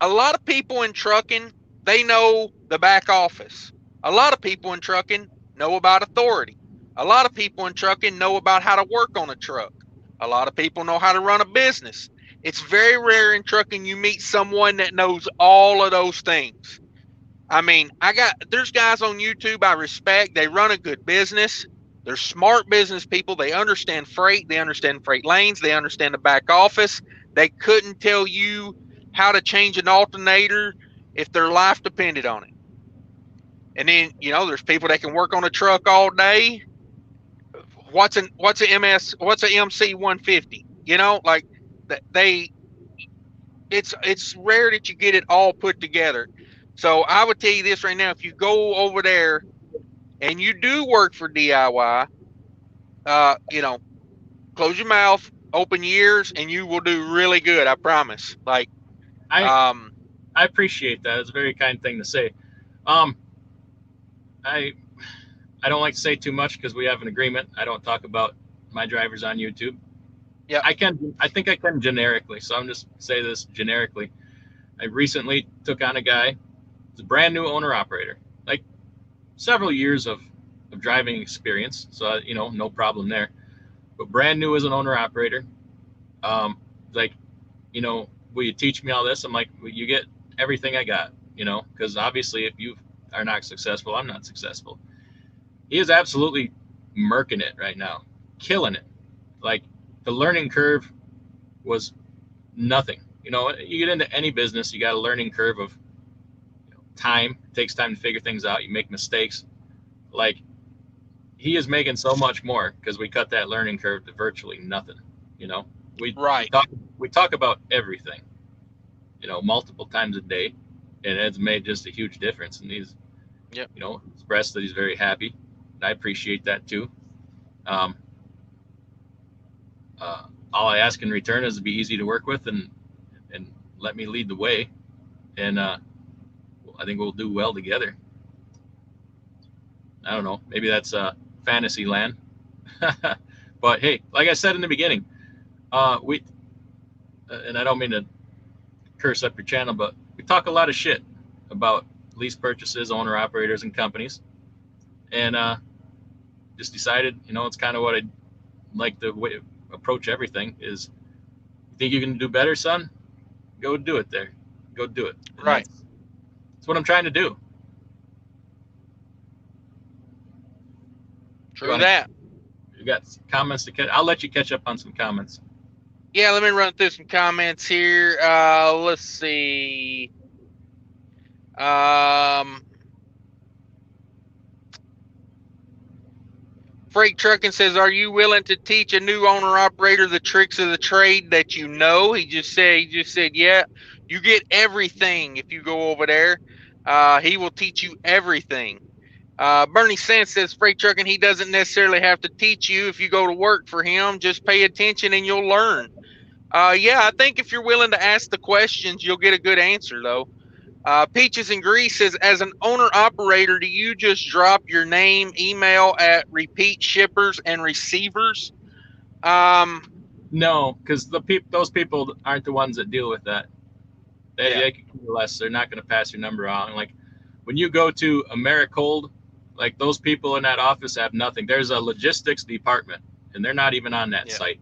A lot of people in trucking, they know the back office. A lot of people in trucking know about authority. A lot of people in trucking know about how to work on a truck. A lot of people know how to run a business. It's very rare in trucking you meet someone that knows all of those things. I mean, there's guys on YouTube I respect. They run a good business. They're smart business people. They understand freight. They understand freight lanes. They understand the back office. They couldn't tell you how to change an alternator if their life depended on it. And then, there's people that can work on a truck all day. What's an MC 150? Like it's rare that you get it all put together. So I would tell you this right now: if you go over there and you do work for DIY, close your mouth, open your ears, and you will do really good. I promise. Like, I appreciate that. It's a very kind thing to say. Um, I I don't like to say too much because we have an agreement. I don't talk about my drivers on YouTube. yeah, I think I can generically. So I'm just say this generically. I recently took on a guy. He's a brand new owner operator, like several years of driving experience. So no problem there. But brand new as an owner operator. Like, will you teach me all this? I'm like, well, you get everything I got. Because obviously if you are not successful, I'm not successful. He is absolutely murking it right now, killing it. Like, the learning curve was nothing. You get into any business, you got a learning curve of time. It takes time to figure things out. You make mistakes. Like, he is making so much more because we cut that learning curve to virtually nothing. We right. we talk about everything, multiple times a day, and it's made just a huge difference. And he's, Yep. Expressed that he's very happy. And I appreciate that too. Um, all I ask in return is to be easy to work with and let me lead the way. And I think we'll do well together. I don't know. Maybe that's fantasy land. But hey, like I said in the beginning, we and I don't mean to curse up your channel, but we talk a lot of shit about lease purchases, owner operators, and companies. And just decided, it's kind of what I'd like to approach everything is, you think you can do better, son? Go do it there. Go do it. And Right. that's what I'm trying to do. True that. You got comments to catch? I'll let you catch up on some comments. Yeah, let me run through some comments here. Let's see. Freight Trucking says, "Are you willing to teach a new owner operator the tricks of the trade that you know?" He just said, "Yeah, you get everything if you go over there. He will teach you everything." Bernie Sands says, "Freight Trucking, he doesn't necessarily have to teach you if you go to work for him. Just pay attention and you'll learn." Yeah, I think if you're willing to ask the questions, you'll get a good answer, though. Peaches and Grease says, "As an owner operator, do you just drop your name, email at repeat shippers and receivers?" No, because those people aren't the ones that deal with that. They could care less. They're not going to pass your number on. Like, when you go to Americold, like, those people in that office have nothing. There's a logistics department, and they're not even on that site.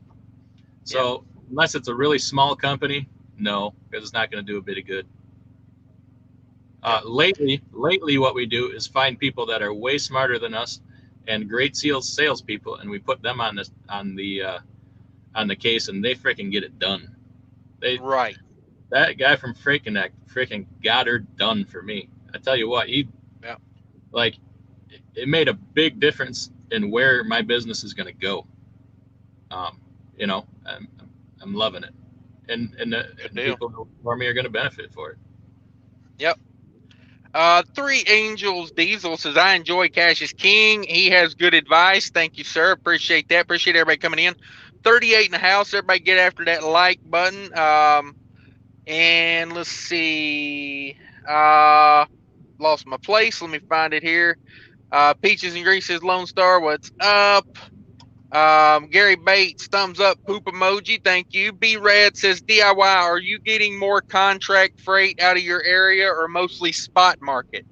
So unless it's a really small company, no, because it's not going to do a bit of good. Lately, what we do is find people that are way smarter than us and great salespeople, and we put them on the on the case, and they freaking get it done. They Right. That guy from Freight Connect freaking got her done for me. I tell you what, he Yeah. like it made a big difference in where my business is going to go. Um, you know, I'm loving it, Good and the deal. people who for me are going to benefit for it. Yep. Three Angels Diesel says, I enjoy Cash is King. He has good advice. Thank you, sir. Appreciate that. Appreciate everybody coming in. 38 in the house. Everybody get after that like button. And let's see. Lost my place. Let me find it here. Peaches and Grease says, Lone Star, what's up? Gary Bates, thumbs up, poop emoji. Thank you. B Rad says, DIY, are you getting more contract freight out of your area or mostly spot market?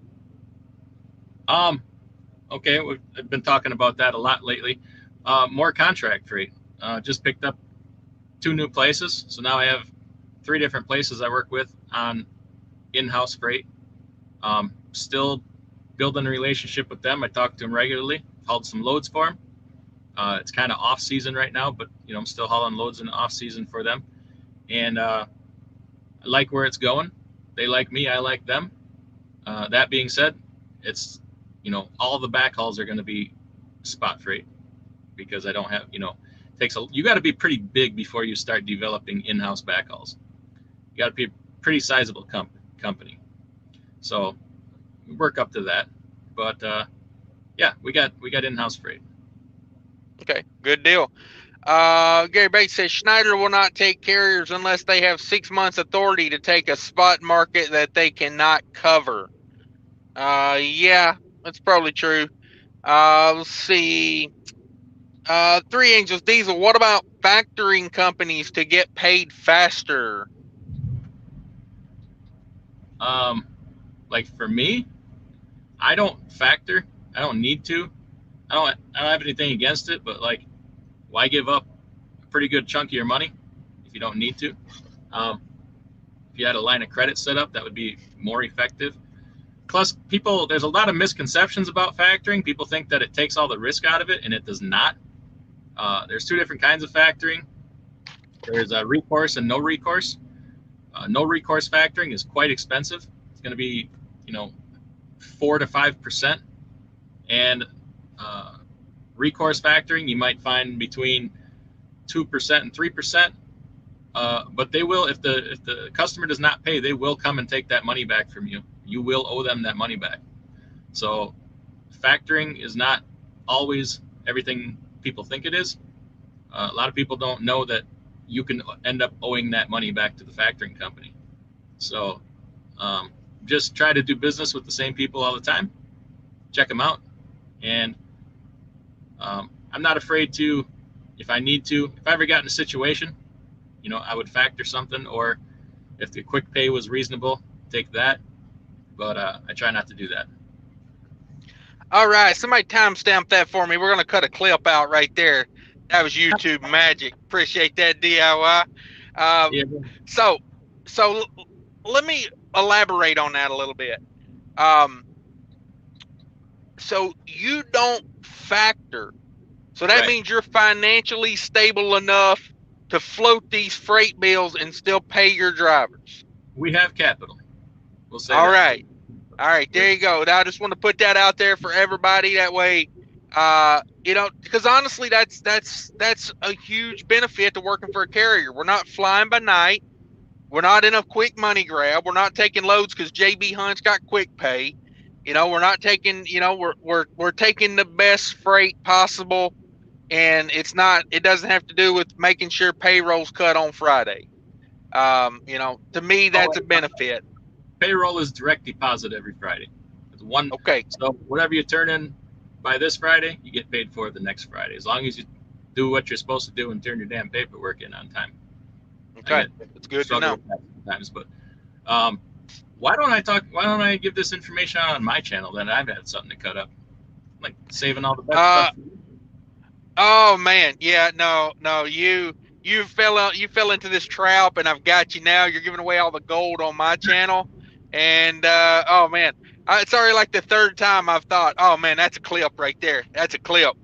Um, okay, I've been talking about that a lot lately. More contract free. Just picked up 2 new places, so now I have 3 different places I work with on in-house freight. Still building a relationship with them. I talk to them regularly. Hauled some loads for them. It's kind of off season right now, but I'm still hauling loads in the off season for them, and I like where it's going. They like me. I like them. That being said, it's all the back hauls are going to be spot freight because I don't have takes you got to be pretty big before you start developing in-house back hauls. You got to be a pretty sizable company. So we work up to that, but yeah, we got in-house freight. Okay, good deal. Gary Bates says Schneider will not take carriers unless they have 6 months authority to take a spot market that they cannot cover. Yeah, that's probably true. Let's see. Three Angels Diesel, what about factoring companies to get paid faster? Like for me, I don't factor. I don't need to. I don't have anything against it, but like, why give up a pretty good chunk of your money if you don't need to? Um, if you had a line of credit set up, that would be more effective. Plus, there's a lot of misconceptions about factoring. People think that it takes all the risk out of it, and it does not. There's 2 different kinds of factoring. There's a recourse and no recourse. No recourse factoring is quite expensive. It's going to be, 4 to 5%, and recourse factoring you might find between 2% and 3%. But they will, if the customer does not pay, they will come and take that money back from you. You will owe them that money back. So factoring is not always everything people think it is. A lot of people don't know that you can end up owing that money back to the factoring company. So just try to do business with the same people all the time. Check them out. And I'm not afraid to, if I need to, if I ever got in a situation, I would factor something, or if the quick pay was reasonable, take that. But I try not to do that. All right, somebody timestamp that for me. We're going to cut a clip out right there. That was YouTube magic. Appreciate that, DIY. Yeah. So let me elaborate on that a little bit. So you don't factor. So that Right. means you're financially stable enough to float these freight bills and still pay your drivers. We have capital. We'll say All that. right. All right, there you go. Now, I just want to put that out there for everybody. That way, because honestly, that's a huge benefit to working for a carrier. We're not flying by night. We're not in a quick money grab. We're not taking loads because JB Hunt's got quick pay. We're not taking. We're taking the best freight possible, and it doesn't have to do with making sure payroll's cut on Friday. To me, that's a benefit. Payroll is direct deposit every Friday. It's one. Okay. So whatever you turn in by this Friday, you get paid for the next Friday, as long as you do what you're supposed to do and turn your damn paperwork in on time. Okay, it's good to know. Sometimes, but why don't I give this information out on my channel? Then I've had something to cut up, like saving all the best stuff. Oh man, yeah, no, you fell into this trap, and I've got you now. You're giving away all the gold on my channel, and oh man, it's already like the third time I've thought, oh man, that's a clip right there. That's a clip.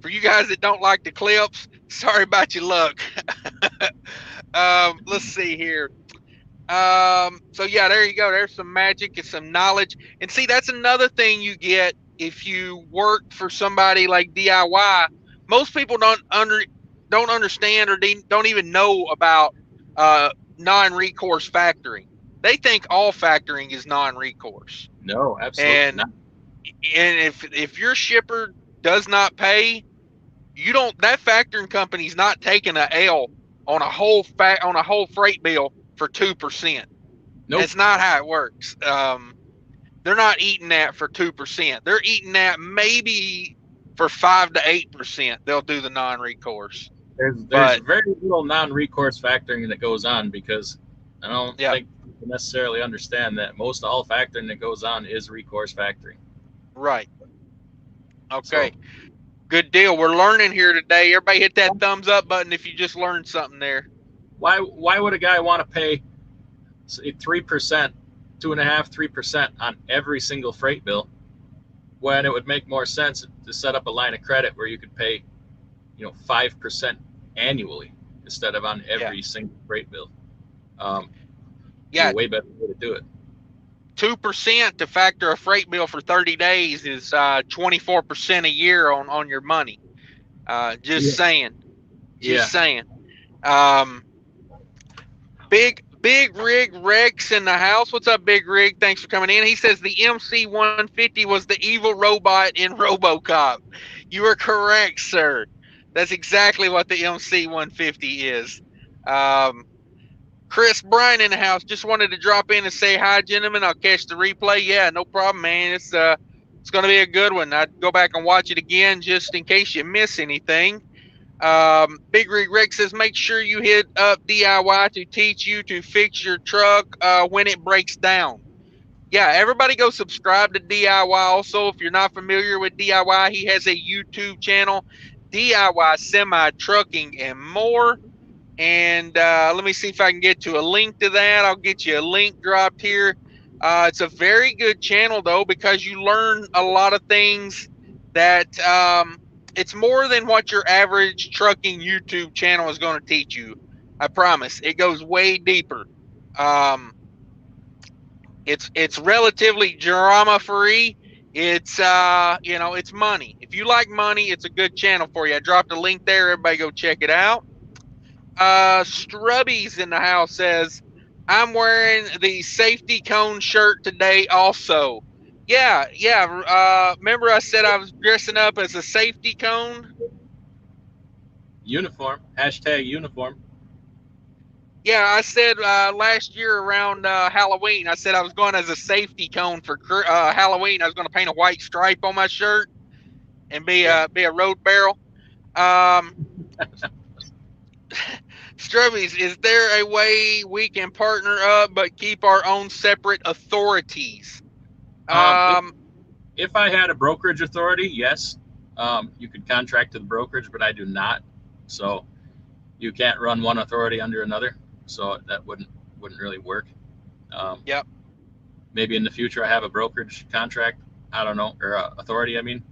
For you guys that don't like the clips, sorry about your luck. Let's see here. So yeah, there you go. There's some magic and some knowledge. And see, that's another thing you get if you work for somebody like DIY. Most people don't understand or don't even know about non-recourse factoring. They think all factoring is non-recourse. No, absolutely And not. if your shipper does not pay, you don't, that factoring company's not taking a L on a whole freight bill for 2%. Nope. That's not how it works. They're not eating that for 2%. They're eating that maybe for 5 to 8%. They'll do the non-recourse. There's But very little non-recourse factoring that goes on, because I don't think people necessarily understand that most all factoring that goes on is recourse factoring. right. Okay. So, good deal. We're learning here today. Everybody hit that thumbs up button if you just learned something there. Why would a guy want to pay 3%, 2.5%, 3% on every single freight bill, when it would make more sense to set up a line of credit where you could pay, 5% annually instead of on every single freight bill? Way better way to do it. 2% to factor a freight bill for 30 days is 24% a year on your money. Just saying. Big Rig Rex in the house. What's up, Big Rig? Thanks for coming in. He says the MC-150 was the evil robot in RoboCop. You are correct, sir. That's exactly what the MC-150 is. Chris Bryan in the house. Just wanted to drop in and say hi, gentlemen. I'll catch the replay. Yeah, no problem, man. It's going to be a good one. I'd go back and watch it again just in case you miss anything. Big Rig Rick says, make sure you hit up DIY to teach you to fix your truck when it breaks down. Yeah, everybody go subscribe to DIY. Also, if you're not familiar with DIY, he has a YouTube channel, DIY Semi Trucking and More. And let me see if I can get to a link to that. I'll get you a link dropped here. It's a very good channel, though, because you learn a lot of things that it's more than what your average trucking YouTube channel is going to teach you. I promise. It goes way deeper. It's relatively drama free. It's it's money. If you like money, it's a good channel for you. I dropped a link there. Everybody go check it out. Strubby's in the house says, I'm wearing the safety cone shirt today also. Yeah. Remember I said I was dressing up as a safety cone? Uniform. Hashtag uniform. Yeah, I said last year around Halloween, I said I was going as a safety cone for Halloween. I was going to paint a white stripe on my shirt and be a road barrel. Strubbies, is there a way we can partner up but keep our own separate authorities? If I had a brokerage authority, yes, you could contract to the brokerage, but I do not. So you can't run one authority under another. So that wouldn't really work. Yep. Maybe in the future I have a brokerage contract. I don't know, or authority. I mean.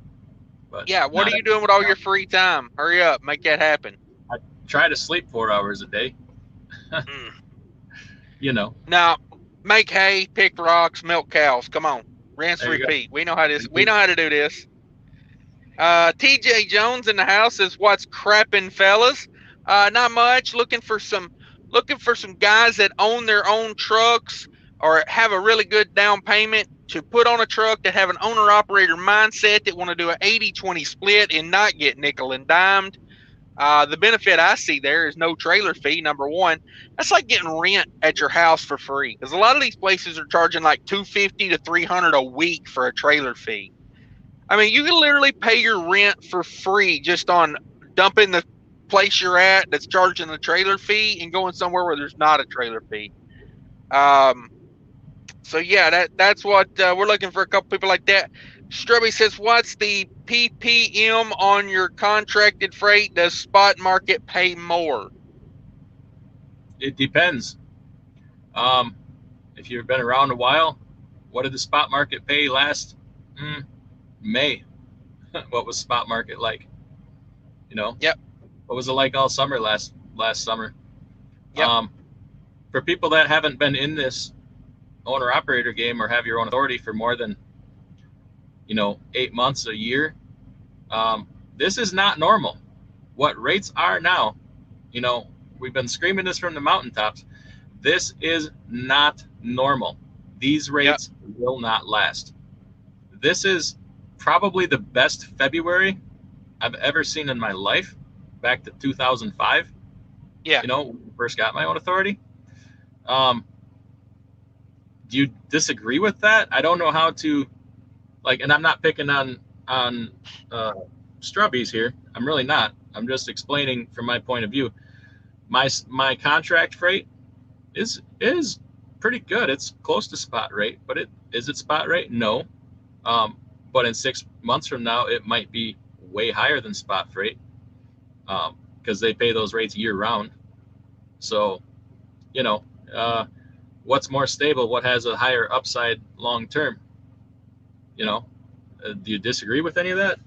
But yeah, what are you doing with all your free time? Hurry up, make that happen. I try to sleep 4 hours a day. Now, make hay, pick rocks, milk cows. Come on, rinse, repeat. We know how this. We know how to do this. TJ Jones in the house says, "What's crapping, fellas? Not much. Looking for some guys that own their own trucks or have a really good down payment to put on a truck, that have an owner-operator mindset, that want to do an 80-20 split and not get nickel and dimed. The benefit I see there is no trailer fee, number one. That's like getting rent at your house for free, because a lot of these places are charging like $250 to $300 a week for a trailer fee. I mean, you can literally pay your rent for free just on dumping the place you're at that's charging the trailer fee and going somewhere where there's not a trailer fee. So yeah, that's what we're looking for, a couple people like that. Strubby says, what's the PPM on your contracted freight? Does spot market pay more? It depends. If you've been around a while, what did the spot market pay last May? What was spot market like? You know, Yep. what was it like all summer last summer? Yep. Um, for people that haven't been in this owner operator game or have your own authority for more than 8 months, a year, um, this is not normal. What rates are now, you know, we've been screaming this from the mountaintops. This is not normal. These Yep. rates will not last. This is probably the best February I've ever seen in my life, back to 2005. Yeah. When I first got my own authority. Um, do you disagree with that? I don't know how to and I'm not picking on uh, Strubbies here. I'm really not. I'm just explaining from my point of view. My contract freight is pretty good. It's close to spot rate, but it spot rate? No. But in 6 months from now, it might be way higher than spot freight because they pay those rates year round. So, you know, uh, what's more stable? What has a higher upside long term? You know, do you disagree with any of that?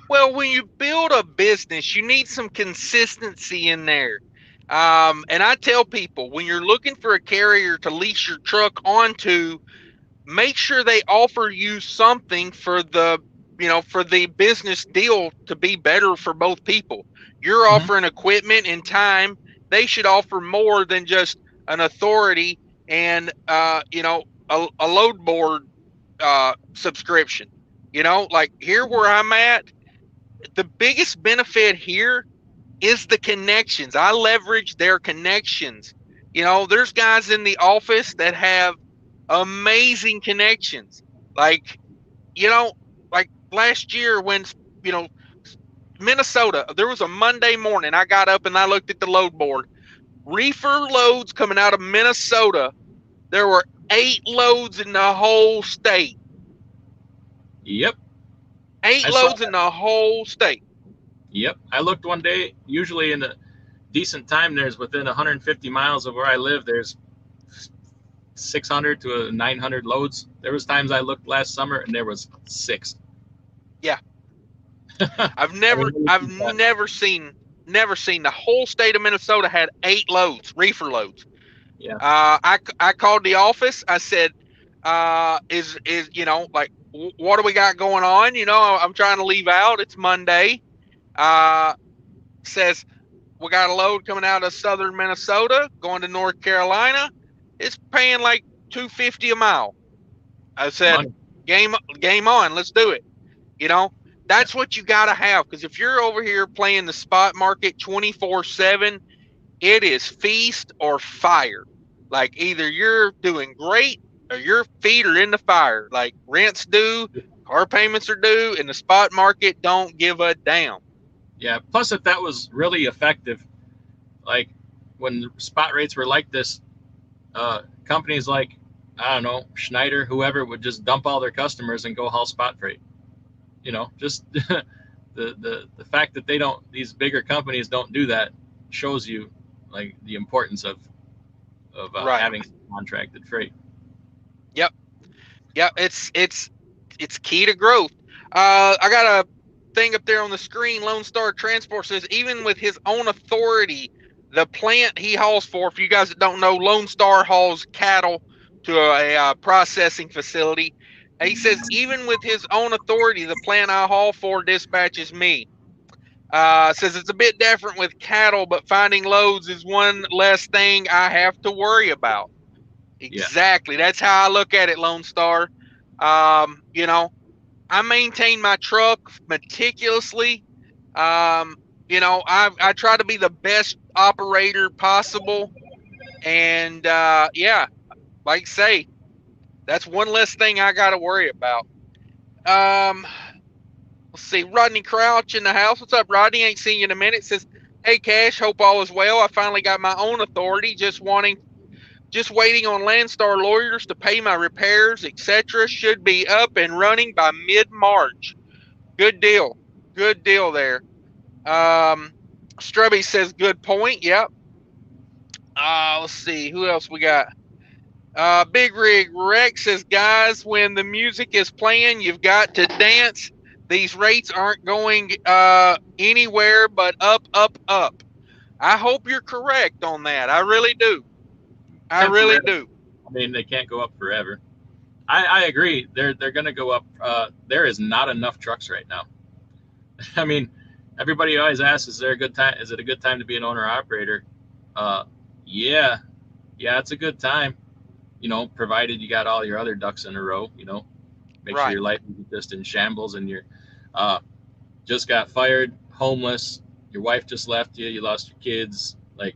Well, when you build a business, you need some consistency in there. And I tell people, when you're looking for a carrier to lease your truck onto, make sure they offer you something for the business deal to be better for both people. You're Mm-hmm. offering equipment and time. They should offer more than just an authority and a load board subscription. Like here where I'm at, the biggest benefit here is the connections. I leverage their connections. There's guys in the office that have amazing connections. Like, you know, like last year when, you know, Minnesota, there was a Monday morning. I got up and I looked at the load board. Reefer loads coming out of Minnesota. There were 8 loads in the whole state. Yep, 8 I saw loads in that. the whole state. Yep, I looked one day. Usually in a decent time, there's within 150 miles of where I live. There's 600 to 900 loads. There was times I looked last summer and there was 6. Yeah. I I've mean, never what do you I've think of that? never seen the whole state of Minnesota had 8 loads, reefer loads. Yeah. I called the office. I said, is like what do we got going on? I'm trying to leave out. It's Monday. Uh, says we got a load coming out of southern Minnesota going to North Carolina. It's paying like $250 a mile. I said, Money. game on. Let's do it. You know, Yeah. that's what you got to have, because if you're over here playing the spot market 24/7, it is feast or fire. Like either you're doing great or your feet are in the fire. Like rent's due, car payments are due, and the spot market don't give a damn. Yeah. Plus, if that was really effective, like when spot rates were like this, companies like, I don't know, Schneider, whoever, would just dump all their customers and go haul spot freight. Just the fact that these bigger companies don't do that shows you like the importance of Right. having contracted freight. Yep. Yep. It's key to growth. I got a thing up there on the screen. Lone Star Transport says even with his own authority, the plant he hauls for. For you guys that don't know, Lone Star hauls cattle to a processing facility. He says even with his own authority, the plant I haul for dispatches me. Says it's a bit different with cattle, but finding loads is one less thing I have to worry about. Yeah. Exactly. That's how I look at it, Lone Star. Um, you know, I maintain my truck meticulously. Um, I try to be the best operator possible. And yeah, like I say, that's one less thing I got to worry about. Um, let's see, Rodney Crouch in the house. What's up, Rodney? Ain't seen you in a minute. Says, hey, Cash, hope all is well. I finally got my own authority. Just waiting on Landstar lawyers to pay my repairs, etc. Should be up and running by mid-March. Good deal. Good deal there. Um, Strubby says, good point. Yep. Let's see. Who else we got? Big Rig Rex says, guys, when the music is playing, you've got to dance. These rates aren't going anywhere but up, up, up. I hope you're correct on that. I really do. I really Temporarily. do. I mean, they can't go up forever. I agree. They're going to go up. There is not enough trucks right now. I mean, everybody always asks, "Is there a good time? Is it a good time to be an owner operator?" Uh, yeah, yeah, it's a good time. Provided you got all your other ducks in a row. Make sure Right. your life isn't just in shambles and you're uh, just got fired, homeless. Your wife just left you. You lost your kids. Like,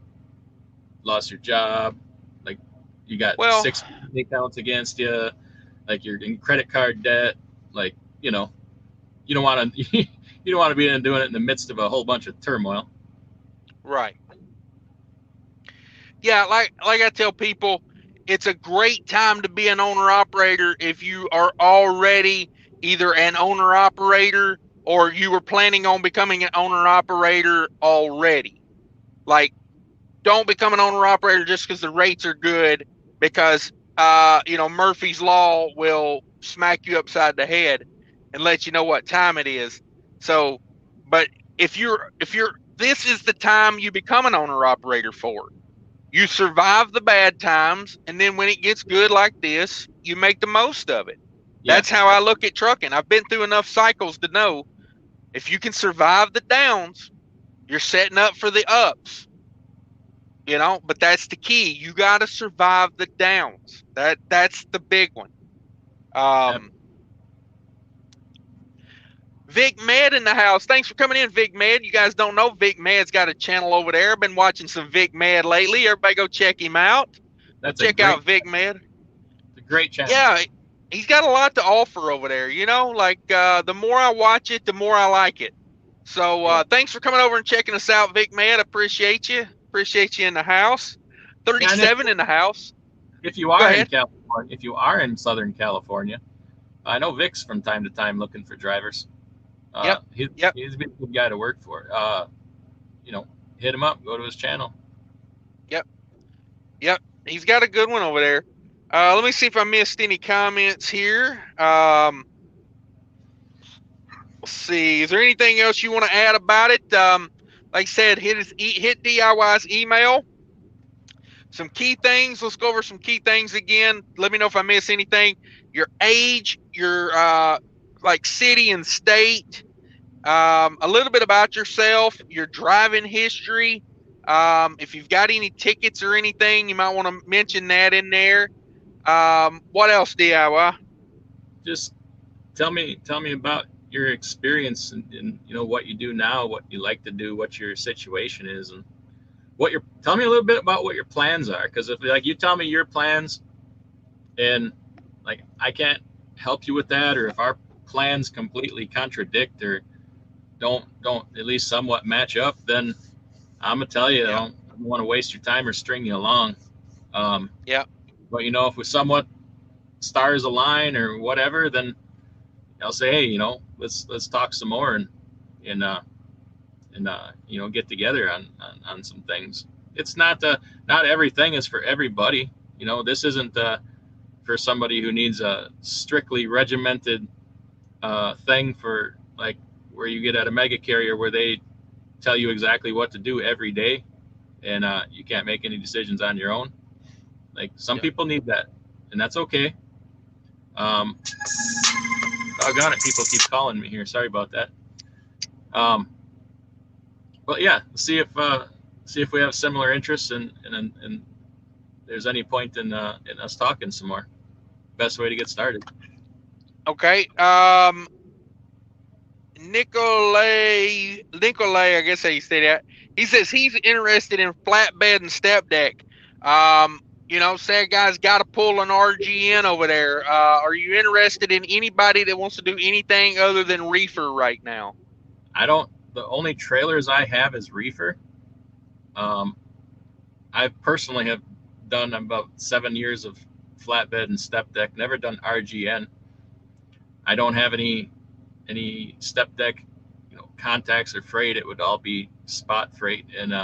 lost your job. Like, you got Well, 6 accounts against you. Like, you're in credit card debt. Like, you don't want to you don't want to be doing it in the midst of a whole bunch of turmoil. right. Yeah, like I tell people, it's a great time to be an owner operator if you are already either an owner operator or you were planning on becoming an owner operator already. Like, don't become an owner operator just because the rates are good, because Murphy's Law will smack you upside the head and let you know what time it is. So, but if you're this is the time you become an owner operator for. You survive the bad times, and then when it gets good like this, you make the most of it. Yeah, That's how I look at trucking. I've been through enough cycles to know if you can survive the downs, you're setting up for the ups. But that's the key. You got to survive the downs. That's the big one. yep, Um, Vic Med in the house. Thanks for coming in, Vic Med. You guys don't know Vic Med's got a channel over there. I've been watching some Vic Med lately. Everybody go check him out. Go that's a check great out Vic Med. it's a great channel. Yeah, he's got a lot to offer over there. Like the more I watch it, the more I like it. So Yeah, thanks for coming over and checking us out, Vic Man. Appreciate you. Appreciate you in the house. yeah. And if 37 in the house. if you Go are in ahead. California, if you are in Southern California, I know Vic's from time to time looking for drivers. Yep. He's Yep. he's a good guy to work for. You know, hit him up. Go to his channel. Yep. Yep. He's got a good one over there. Let me see if I missed any comments here. Let's see. Is there anything else you want to add about it? Like I said, hit DIY's email. Some key things. Let's go over some key things again. Let me know if I miss anything. Your age, your like city and state, a little bit about yourself, your driving history. If you've got any tickets or anything, you might want to mention that in there. What else, DIY? Just tell me about your experience and what you do now, what you like to do, what your situation is, and tell me a little bit about what your plans are. Because if like you tell me your plans and like I can't help you with that, or if our plans completely contradict or don't at least somewhat match up, then I'm gonna tell you, Yeah. I don't want to waste your time or string you along. Um, Yeah. but if we somewhat stars align or whatever, then I'll say, hey, let's talk some more and get together on some things. It's not everything is for everybody. This isn't for somebody who needs a strictly regimented thing for like where you get at a mega carrier where they tell you exactly what to do every day and you can't make any decisions on your own. Like some Yeah. people need that, and that's okay. Um, Doggone it, people keep calling me here. Sorry about that. Um, but yeah, see if we have similar interests and there's any point in us talking some more. Best way to get started. Okay. Nicolay, I guess how you say that. He says he's interested in flatbed and step deck. Say a guy's got to pull an RGN over there. Are you interested in anybody that wants to do anything other than reefer right now? I don't. The only trailers I have is reefer. Um, I personally have done about 7 years of flatbed and step deck. Never done RGN. I don't have any step deck, contacts or freight. It would all be spot freight. And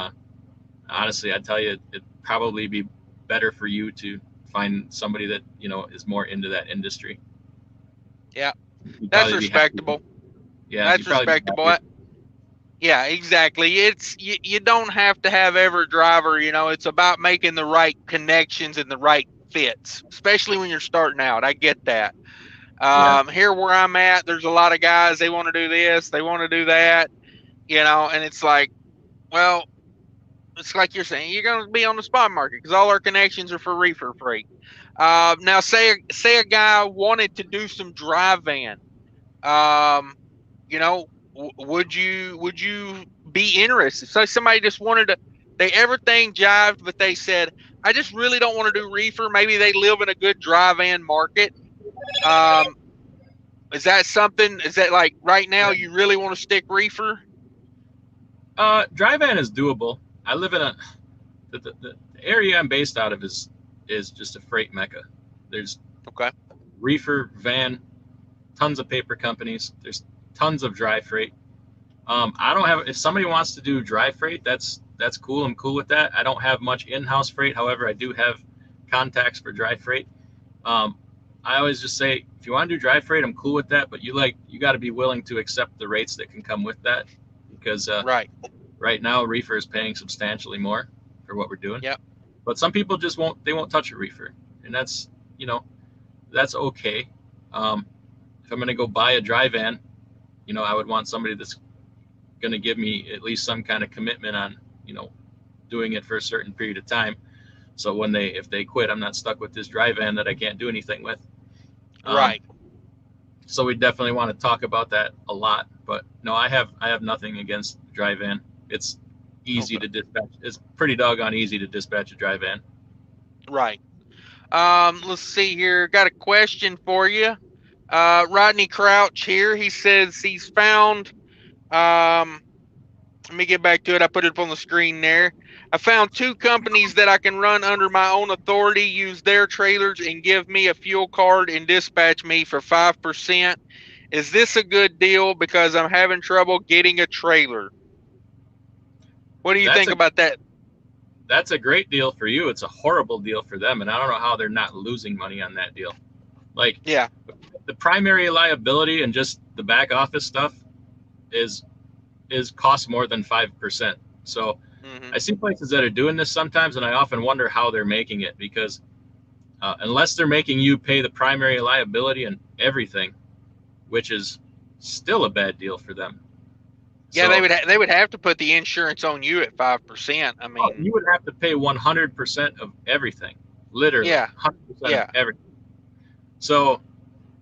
honestly, I tell you, it'd probably be better for you to find somebody that is more into that industry. Yeah, You'd that's probably be happy. respectable. Yeah, That's you probably be respectable. happier. Yeah, exactly. It's you don't have to have every driver, it's about making the right connections and the right fits, especially when you're starting out. I get that. Yeah, Here where I'm at, there's a lot of guys, they want to do this, they want to do that, and it's like, well, it's like you're saying, you're going to be on the spot market because all our connections are for reefer freight. Now, say a guy wanted to do some dry van. Um, would you be interested? So somebody just wanted to, they everything jived, but they said, I just really don't want to do reefer. Maybe they live in a good dry van market. Um, is that something? Is that like right now yeah. you really want to stick reefer? Dry van is doable. I live in the area I'm based out of is just a freight mecca. There's Okay. reefer van, tons of paper companies. There's tons of dry freight. I don't have. If somebody wants to do dry freight, that's cool. I'm cool with that. I don't have much in-house freight. However, I do have contacts for dry freight. Um, I always just say, if you want to do dry freight, I'm cool with that. But you got to be willing to accept the rates that can come with that, because Right. right now reefer is paying substantially more for what we're doing. Yep. But some people just won't. They won't touch a reefer, and you know that's okay. If I'm going to go buy a dry van, I would want somebody that's going to give me at least some kind of commitment on, doing it for a certain period of time. So if they quit, I'm not stuck with this dry van that I can't do anything with. Um, Right. so we definitely want to talk about that a lot. But no, I have nothing against dry van. It's easy Okay. to dispatch. It's pretty doggone easy to dispatch a dry van. Right. Let's see here. Got a question for you. Rodney Crouch here. He says he's found. Um, Let me get back to it. I put it up on the screen there. I found two companies that I can run under my own authority, use their trailers, and give me a fuel card and dispatch me for 5%. Is this a good deal? Because I'm having trouble getting a trailer. What do you That's think a about that? that's a great deal for you. It's a horrible deal for them, and I don't know how they're not losing money on that deal. Like, Yeah. the primary liability and just the back office stuff is costs more than 5%. So Hmm. I see places that are doing this sometimes, and I often wonder how they're making it, because unless they're making you pay the primary liability and everything, which is still a bad deal for them. Yeah, So they would have to put the insurance on you at 5%. I mean, you would have to pay 100% of everything, literally yeah, 100% of yeah. everything. So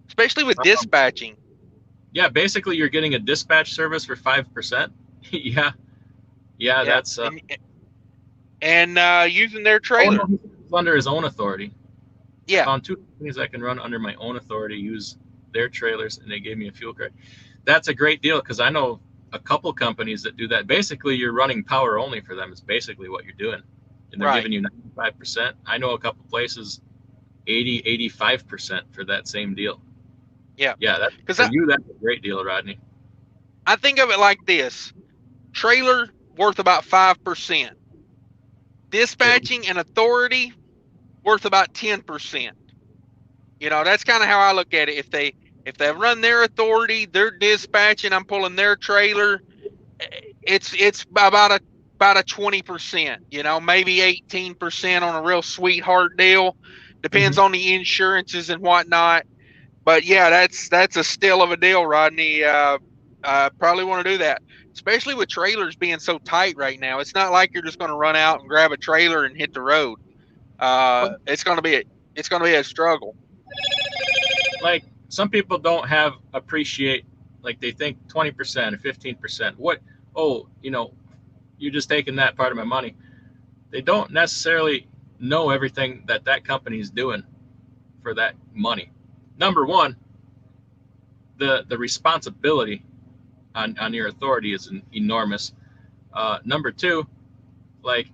Especially with um, dispatching. yeah, basically you're getting a dispatch service for 5%. Yeah, yeah, Yeah, that's and using their oh no, trailer. he's under his own authority. I Yeah. found two companies I can run under my own authority, use their trailers, and they gave me a fuel card. That's a great deal, because I know a couple companies that do that. Basically, you're running power only for them. It's basically what you're doing, and they're Right. giving you 95%. I know a couple places 80, 85% for that same deal. Yeah. Yeah, that Because for you, that's a great deal, Rodney. I think of it like this: trailer worth about 5%, It, dispatching and authority worth about 10%. That's kind of how I look at it. If they run their authority, they're dispatching, I'm pulling their trailer. It's about a 20%. Maybe 18% on a real sweetheart deal. Depends Mhm. on the insurances and whatnot. But yeah, that's a steal of a deal, Rodney. Probably want to do that, especially with trailers being so tight right now. It's not like you're just going to run out and grab a trailer and hit the road. But It's going to be a struggle. like, some people don't have appreciate, like, they think 20% or 15%. What? Oh, you're just taking that part of my money. They don't necessarily know everything that company's doing for that money. Number one, the responsibility on your authority is enormous. Number two, like,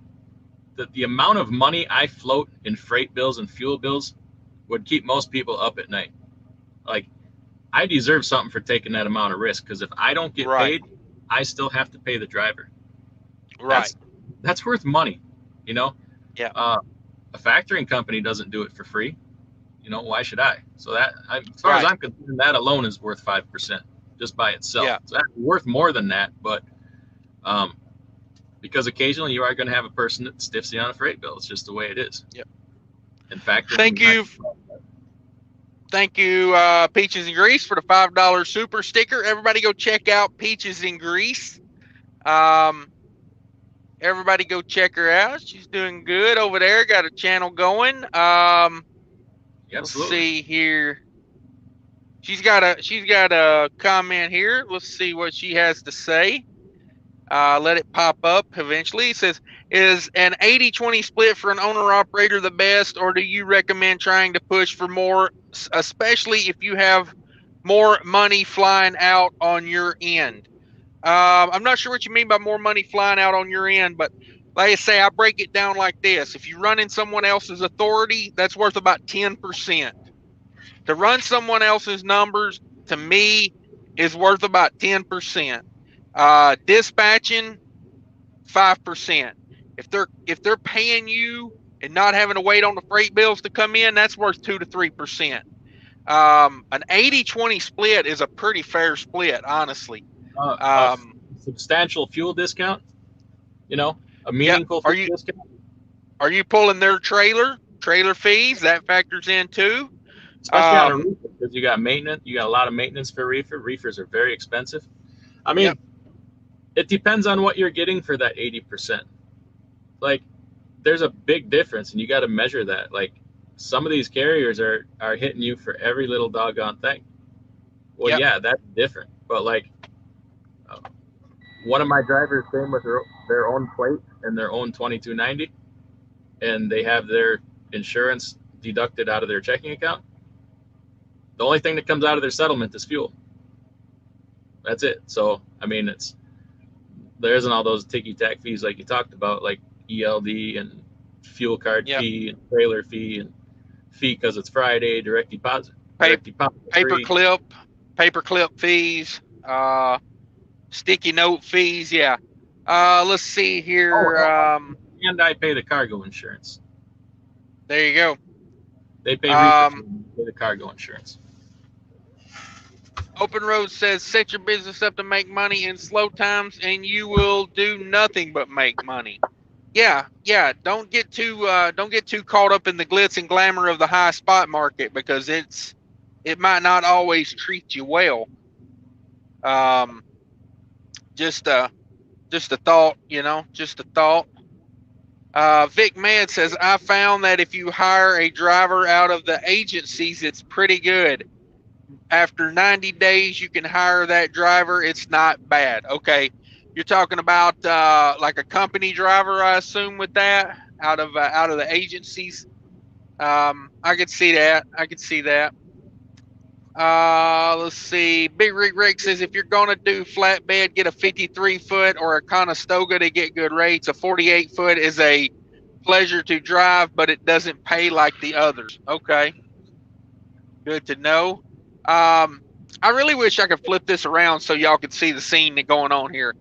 the amount of money I float in freight bills and fuel bills would keep most people up at night. Like, I deserve something for taking that amount of risk, because if I don't get Right, paid, I still have to pay the driver. right, That's worth money, you know. yeah, Uh, a factoring company doesn't do it for free. Why should I? So as far as right. I'm concerned, that alone is worth 5%. just by itself. Yeah. It's actually worth more than that, but because occasionally you are going to have a person that stiffs you on a freight bill. It's just the way it is. Yep. In fact, Thank you. Thank you, Peaches and Grease, for the $5 super sticker. Everybody go check out Peaches and Grease. Everybody go check her out. She's doing good over there. Got a channel going. Let's see here. She's got a comment here. Let's see what she has to say. Let it pop up eventually. It says, is an 80-20 split for an owner-operator the best, or do you recommend trying to push for more, especially if you have more money flying out on your end? I'm not sure what you mean by more money flying out on your end, but like I say, I break it down like this. If you run in someone else's authority, that's worth about 10%. To run someone else's numbers, to me, is worth about 10%. Dispatching, 5%. If they're paying you and not having to wait on the freight bills to come in, that's worth 2 to 3%. An 80-20 split is a pretty fair split, honestly. Substantial fuel discount, a meaningful fuel discount. Are you pulling their trailer fees? That factors in too. Especially on a reefer, because you got maintenance. You got a lot of maintenance for reefer. Reefers are very expensive. I mean, it depends on what you're getting for that 80%. Like, there's a big difference, and you got to measure that. Like, some of these carriers are hitting you for every little doggone thing. Well, yeah, that's different. But like, one of my drivers came with their own plate and their own 2290, and they have their insurance deducted out of their checking account. The only thing that comes out of their settlement is fuel. That's it. So, I mean, there isn't all those ticky-tack fees like you talked about, like ELD and fuel card fee and trailer fee and fee because it's Friday, direct deposit. Paperclip fees, sticky note fees. Yeah. Let's see here. And I pay the cargo insurance. There you go. They pay the cargo insurance. Open Road says, set your business up to make money in slow times and you will do nothing but make money. Yeah. Don't get too caught up in the glitz and glamour of the high spot market, because it might not always treat you well. Just a thought, just a thought. Vic Med says, I found that if you hire a driver out of the agencies, it's pretty good. After 90 days, you can hire that driver. It's not bad. Okay. You're talking about like a company driver, I assume, with that out of the agencies. I could see that. Let's see. Big Rig Rick says, if you're going to do flatbed, get a 53-foot or a Conestoga to get good rates. A 48-foot is a pleasure to drive, but it doesn't pay like the others. Okay. Good to know. I really wish I could flip this around so y'all could see the scene going on here.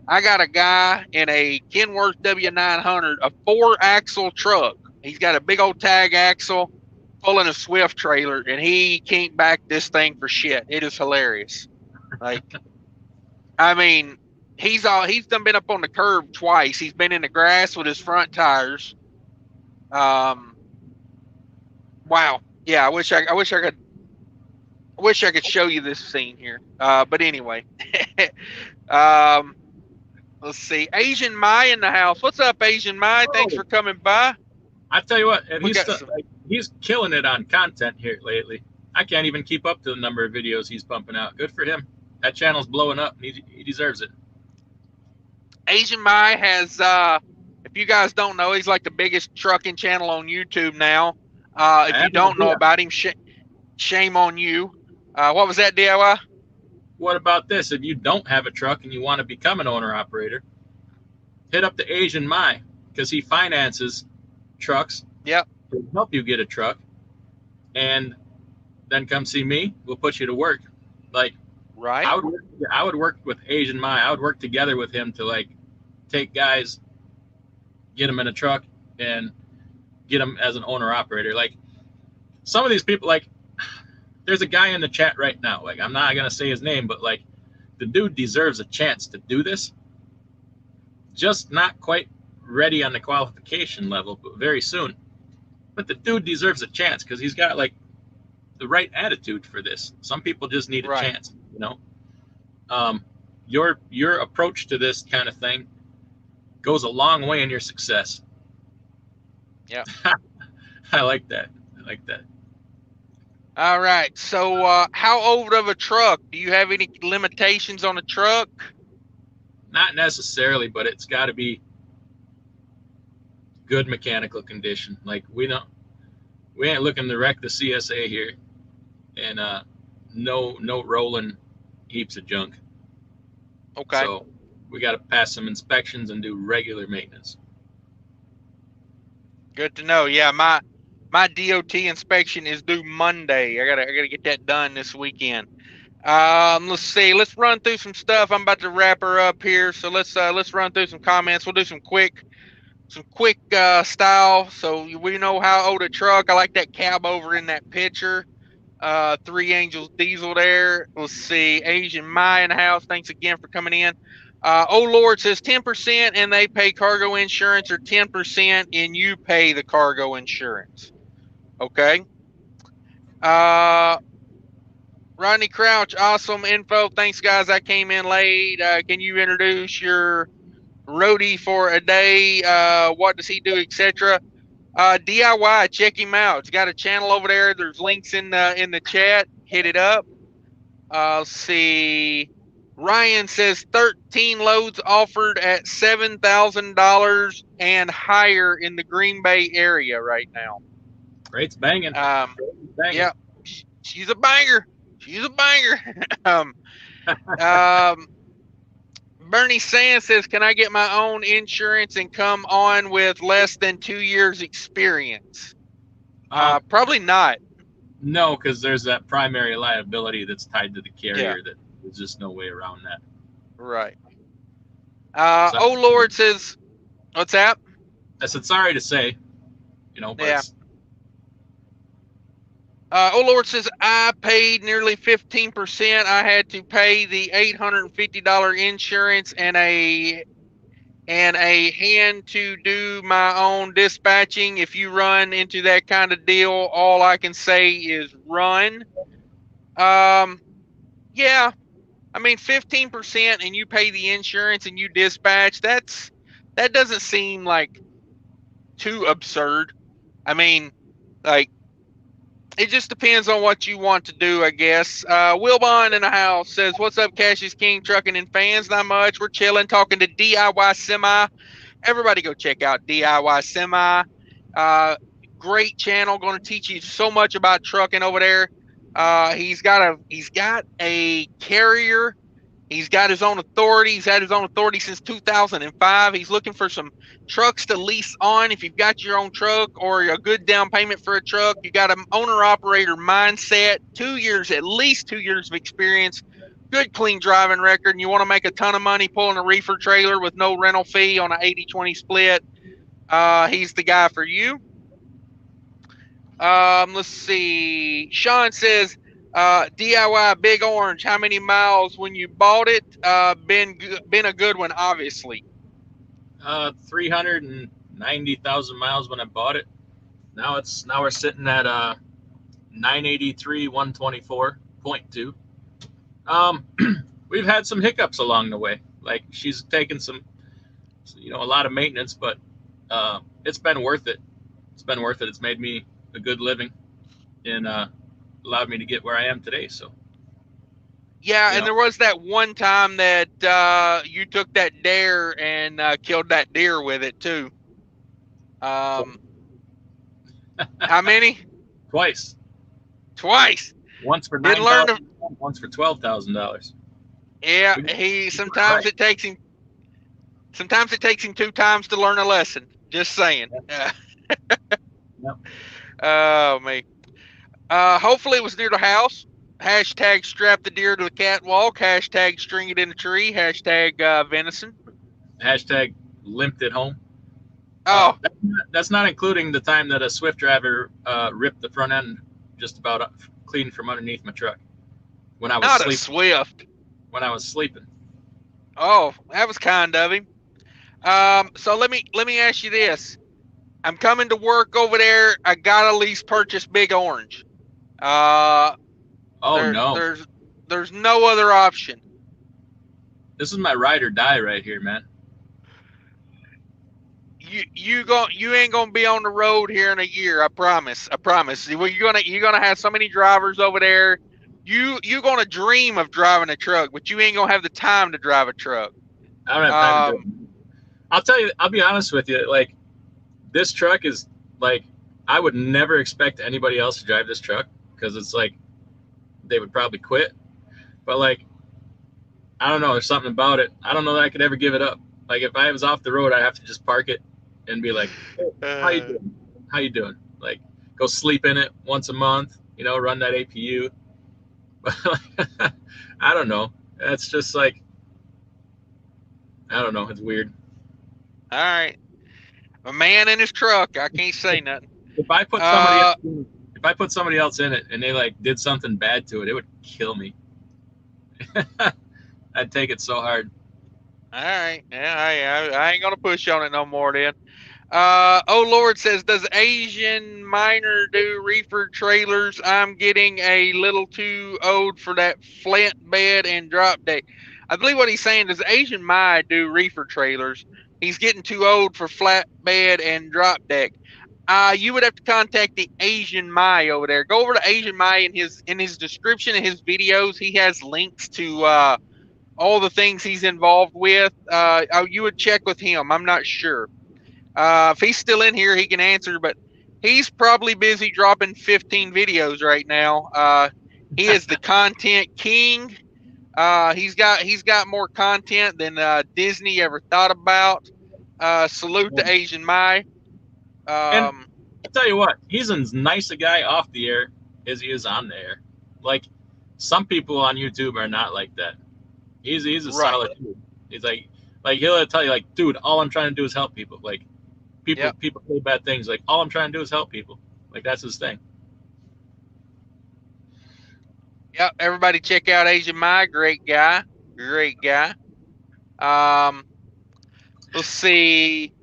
I got a guy in a Kenworth W900, a 4-axle truck. He's got a big old tag axle pulling a Swift trailer, and he can't back this thing for shit. It is hilarious. Like, I mean, he's done been up on the curb twice. He's been in the grass with his front tires. Wow. Yeah, I wish I could show you this scene here. But anyway, let's see. Asian Mai in the house. What's up, Asian Mai? Thanks for coming by. I tell you what, and he's killing it on content here lately. I can't even keep up to the number of videos he's pumping out. Good for him. That channel's blowing up. He deserves it. Asian Mai has, if you guys don't know, he's like the biggest trucking channel on YouTube now. If you don't know about him, shame on you. What was that, DIY? What about this? If you don't have a truck and you want to become an owner-operator, hit up the Asian Mai, because he finances trucks. Yep. To help you get a truck, and then come see me. We'll put you to work. Like, right. I would work with Asian Mai. I would work together with him to like take guys, get them in a truck, and get them as an owner-operator. Like, some of these people, like, there's a guy in the chat right now. Like, I'm not gonna say his name, but like, the dude deserves a chance to do this. Just not quite ready on the qualification level, but very soon. But the dude deserves a chance because he's got like the right attitude for this. Some people just need a Right. chance, you know. Your approach to this kind of thing goes a long way in your success. Yeah. I like that. I like that. All right. So, how old of a truck? Do you have any limitations on a truck? Not necessarily, but it's got to be good mechanical condition. Like we ain't looking to wreck the CSA here, and no rolling heaps of junk. Okay. So we got to pass some inspections and do regular maintenance. Good to know. Yeah, my DOT inspection is due Monday. I gotta get that done this weekend. Let's see. Let's run through some stuff. I'm about to wrap her up here, so let's run through some comments. We'll do some quick style, so we know how old a truck. I like that cab over in that picture. Three Angels Diesel there. Let's see. Asian Mai in the house. Thanks again for coming in. Oh Lord says 10% and they pay cargo insurance, or 10% and you pay the cargo insurance. Okay. Rodney Crouch, awesome info. Thanks, guys. I came in late. Can you introduce your roadie for a day? What does he do, etc.? DIY, check him out. He's got a channel over there. There's links in the chat. Hit it up. Let's see. Ryan says 13 loads offered at $7,000 and higher in the Green Bay area right now. Rate's banging. Banging. Yeah, she's a banger. She's a banger. Bernie Sands says, can I get my own insurance and come on with less than 2 years experience? Probably not. No, because there's that primary liability that's tied to the carrier. That there's just no way around that. Right. Oh Lord says, what's that? I said sorry to say, but yeah. Oh Lord says, I paid nearly 15%. I had to pay the $850 insurance and a hand to do my own dispatching. If you run into that kind of deal, all I can say is run. Yeah. I mean, 15% and you pay the insurance and you dispatch, that doesn't seem like too absurd. I mean, like, it just depends on what you want to do, I guess. Wilbon in the house says, what's up, Cassius King Trucking and fans? Not much. We're chilling, talking to DIY Semi. Everybody go check out DIY Semi. Great channel. Going to teach you so much about trucking over there. He's got a carrier. He's got his own authority. He's had his own authority since 2005. He's looking for some trucks to lease on. If you've got your own truck or a good down payment for a truck, you got an owner-operator mindset, 2 years, at least 2 years of experience, good clean driving record, and you want to make a ton of money pulling a reefer trailer with no rental fee on an 80-20 split, he's the guy for you. Let's see. Sean says, DIY Big Orange, how many miles when you bought it? Been a good one, obviously. 390,000 miles when I bought it. Now we're sitting at 983 124.2. We've had some hiccups along the way. Like, she's taken some, a lot of maintenance, but it's been worth it. It's been worth it. It's made me a good living and allowed me to get where I am today. So yeah, and there was that one time that you took that dare and killed that deer with it too. How many? Twice. Once for $9,000, once for $12,000. Yeah, sometimes it takes him 2 times to learn a lesson. Just saying. Yep. Oh me. Hopefully it was near the house. Hashtag strap the deer to the catwalk. Hashtag string it in the tree. Hashtag venison. Hashtag limped it home. Oh, that's not including the time that a Swift driver ripped the front end just about clean from underneath my truck when I was not sleeping. a Swift. when I was sleeping. Oh, that was kind of him. So let me ask you this. I'm coming to work over there. I got to lease purchase Big Orange. Uh, Oh there no, there's there's no other option. this is my ride or die right here, man. You ain't gonna be on the road here in a year. I promise. I promise. Well, you're gonna have so many drivers over there. You're gonna dream of driving a truck, but you ain't gonna have the time to drive a truck. I don't have time to do it. Um, I'll tell you. I'll be honest with you. Like this truck is like I would never expect anybody else to drive this truck because it's like they would probably quit. But like I don't know. There's something about it. I don't know that I could ever give it up. Like if I was off the road, I'd have to just park it and be like, hey, "How you uh, doing? How you doing?" Like go sleep in it once a month. You know, run that APU. I don't know. That's just like I don't know. It's weird. all right, a man in his truck. I can't say nothing. If I put somebody Uh, else in, if I put somebody else in it and they like did something bad to it, it would kill me. I'd take it so hard. all right. Yeah, I ain't gonna push on it no more then. Oh Lord says, does Asian Miner do reefer trailers? I'm getting a little too old for that flat bed and drop deck. I believe what he's saying is Asian Mai do reefer trailers. He's getting too old for flat bed and drop deck. You would have to contact the Asian Mai over there. Go over to Asian Mai in his description of his videos. He has links to all the things he's involved with. You would check with him. I'm not sure. If he's still in here, he can answer, but he's probably busy dropping 15 videos right now. He is the content king. He's got more content than Disney ever thought about. Salute to Asian Mai. And Um, I tell you what, he's as nice a guy off the air as he is on the air. Like some people on YouTube are not like that. He's a right. solid dude. He's like he'll tell you like, dude, all I'm trying to do is help people. Like Yep. people say bad things. Like all I'm trying to do is help people. Like that's his thing. Yep. Everybody check out Asian Mai. Great guy. Great guy. Um, let's see.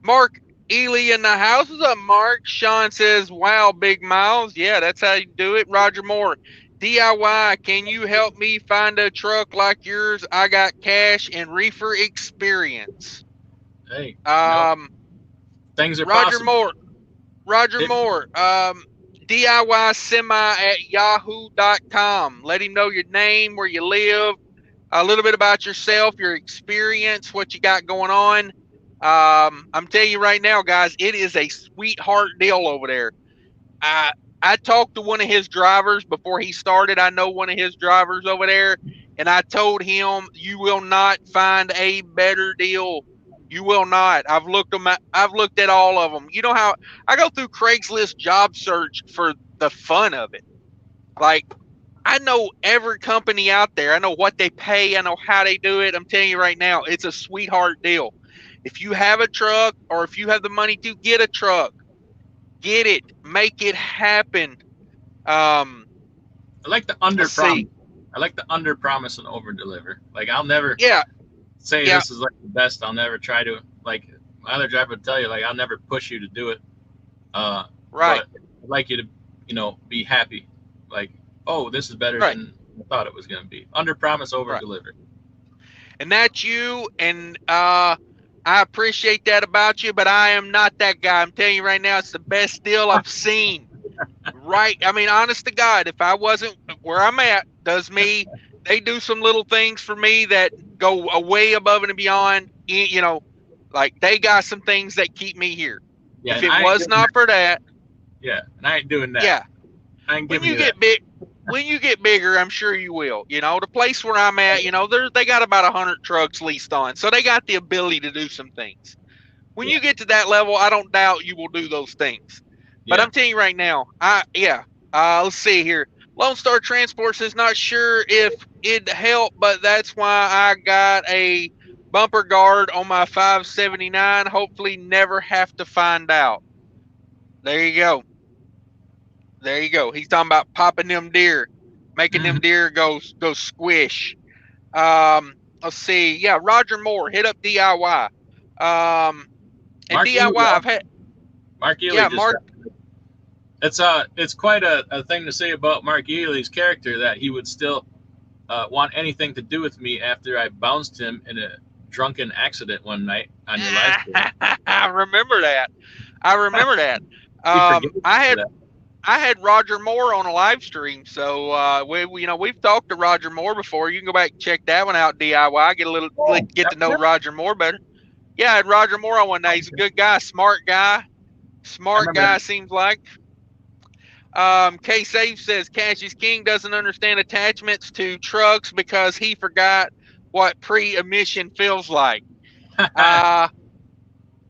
Mark Ely in the house. What's up, Mark? Sean says, wow, Big Miles. Yeah, that's how you do it. Roger Moore. DIY, can you help me find a truck like yours? I got cash and reefer experience. Hey, Um, things are Roger possible. Moore. Roger Hit, Moore. DIY semi at yahoo.com. Let him know your name, where you live, a little bit about yourself, your experience, what you got going on. I'm telling you right now, guys, it is a sweetheart deal over there. I I talked to one of his drivers before he started. I know one of his drivers over there, and I told him, "You will not find a better deal. You will not. I've looked at all of them. You know how I go through Craigslist job search for the fun of it. Like I know every company out there. I know what they pay. I know how they do it. I'm telling you right now, it's a sweetheart deal. If you have a truck or if you have the money to get a truck, get it, make it happen. Um, I like the under let's see. promise. I like the under promise and over deliver. Like I'll never Yeah, say yeah, this is like the best. I'll never try to like my other driver would tell you like I'll never push you to do it. Uh, right, but I'd like you to be happy. Like oh this is better right, than I thought it was gonna be. Under promise over right. deliver. And that's you. And I appreciate that about you, but I am not that guy. I'm telling you right now, it's the best deal I've seen. Right? I mean, honest to God, if I wasn't where I'm at, they do some little things for me that go way above and beyond. Like they got some things that keep me here. Yeah, If and it I ain't was doing not that. for that, Yeah, and I ain't doing that. yeah, I ain't when giving you you that. get big, when you get bigger, I'm sure you will. The place where I'm at, they got about 100 trucks leased on, so they got the ability to do some things. When Yeah, you get to that level, I don't doubt you will do those things. But yeah. I'm telling you right now, yeah. Let's see here. Lone Star Transport says not sure if it'd help, but that's why I got a bumper guard on my 579. Hopefully, never have to find out. There you go. There you go. He's talking about popping them deer, making Hmm. them deer go squish. Let's see. Yeah, Roger Moore, hit up DIY. And Mark DIY, Ely, I've had. Mark Ely Yeah, just Mark. it's quite a thing to say about Mark Ely's character, that he would still want anything to do with me after I bounced him in a drunken accident one night on your live stream. I remember that. I remember that. He forgave me I for had that. I had Roger Moore on a live stream, so we've talked to Roger Moore before. You can go back and check that one out. DIY, Oh, get that to was know him? Roger Moore better. Yeah, I had Roger Moore on one day. He's a good guy, smart guy. I Smart remember guy him. seems like. K Save says Cassius King doesn't understand attachments to trucks because he forgot what pre-emission feels like. Uh,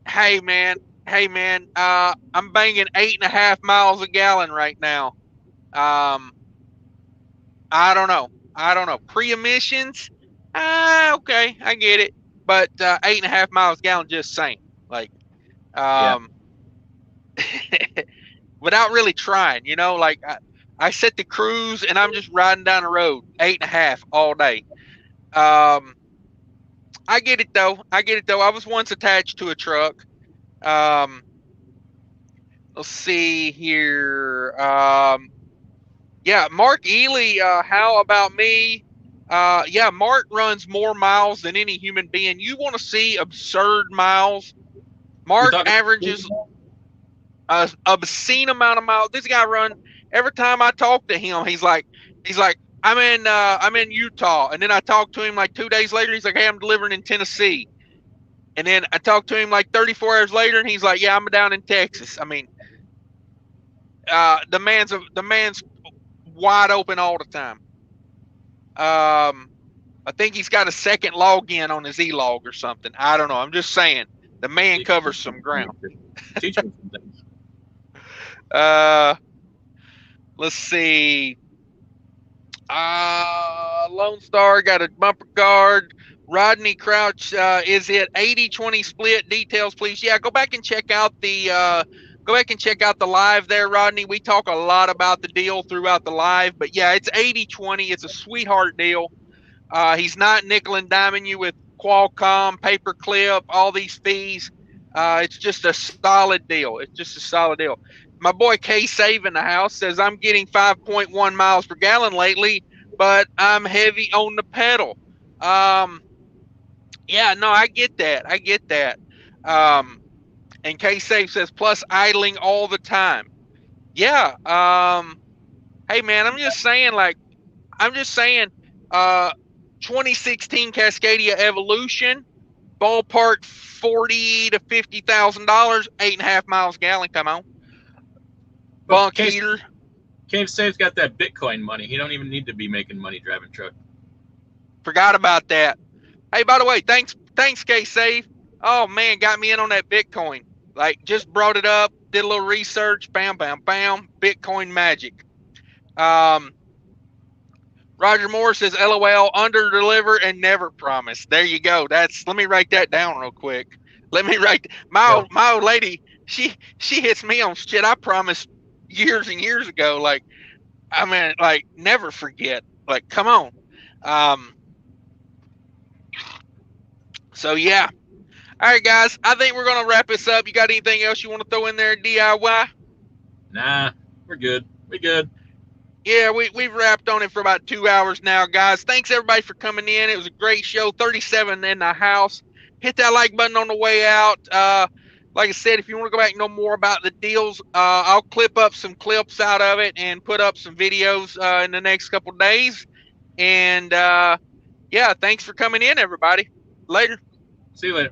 hey man, I'm banging 8.5 miles a gallon right now. Um, I don't know. Pre-emissions, okay, I get it, but 8.5 miles a gallon, just saying, like, Yeah. um, without really trying, like I set the cruise and I'm just riding down the road 8.5 all day. Um, I get it though. I was once attached to a truck. Um, let's see here. Yeah, Mark Ely. How about me? Yeah, Mark runs more miles than any human being. You want to see absurd miles? We Mark talking averages an obscene amount of miles. This guy run every time I talk to him. He's like, I'm in Utah, and then I talk to him like 2 days later. He's like, hey, I'm delivering in Tennessee, and then I talk to him like 34 hours later, and he's like, yeah, I'm down in Texas. I mean, the man's wide open all the time. I think he's got a second login on his e-log or something. I don't know. I'm just saying the man covers some ground. Teach me some things. Let's see. Lone Star got a bumper guard. Rodney Crouch, is it 80-20 split? Details, please. Yeah, go back and check out the live there, Rodney. We talk a lot about the deal throughout the live, but yeah, it's 80-20. It's a sweetheart deal. He's not nickel and diming you with Qualcomm, paperclip, all these fees. It's just a solid deal. My boy K Save in the house says, I'm getting 5.1 miles per gallon lately, but I'm heavy on the pedal. Yeah, no, I get that. And K Save says, plus idling all the time. Yeah. Hey man, I'm just saying, uh, 2016 Cascadia Evolution, ballpark $40,000 to $50,000, 8.5 miles a gallon. Come on, But bunk heater. Cave Safe's got that Bitcoin money. He don't even need to be making money driving truck. Forgot about that. Hey, by the way, thanks, K Save. Oh man, got me in on that Bitcoin. Like, just brought it up, did a little research, bam, bam, bam, Bitcoin magic. Roger Moore says, LOL, under deliver and never promise. There you go. Let me write that down real quick. My old lady, she hits me on shit I promised years and years ago. Like, I mean, like, never forget. Like, come on. So yeah. All right, guys. I think we're gonna wrap this up. You got anything else you want to throw in there, DIY? Nah, we're good. We good. Yeah, we've wrapped on it for about 2 hours now, guys. Thanks everybody for coming in. It was a great show. 37 in the house. Hit that like button on the way out. Like I said, if you want to go back and know more about the deals, I'll clip up some clips out of it and put up some videos in the next couple days. And yeah, thanks for coming in, everybody. Later. See you later.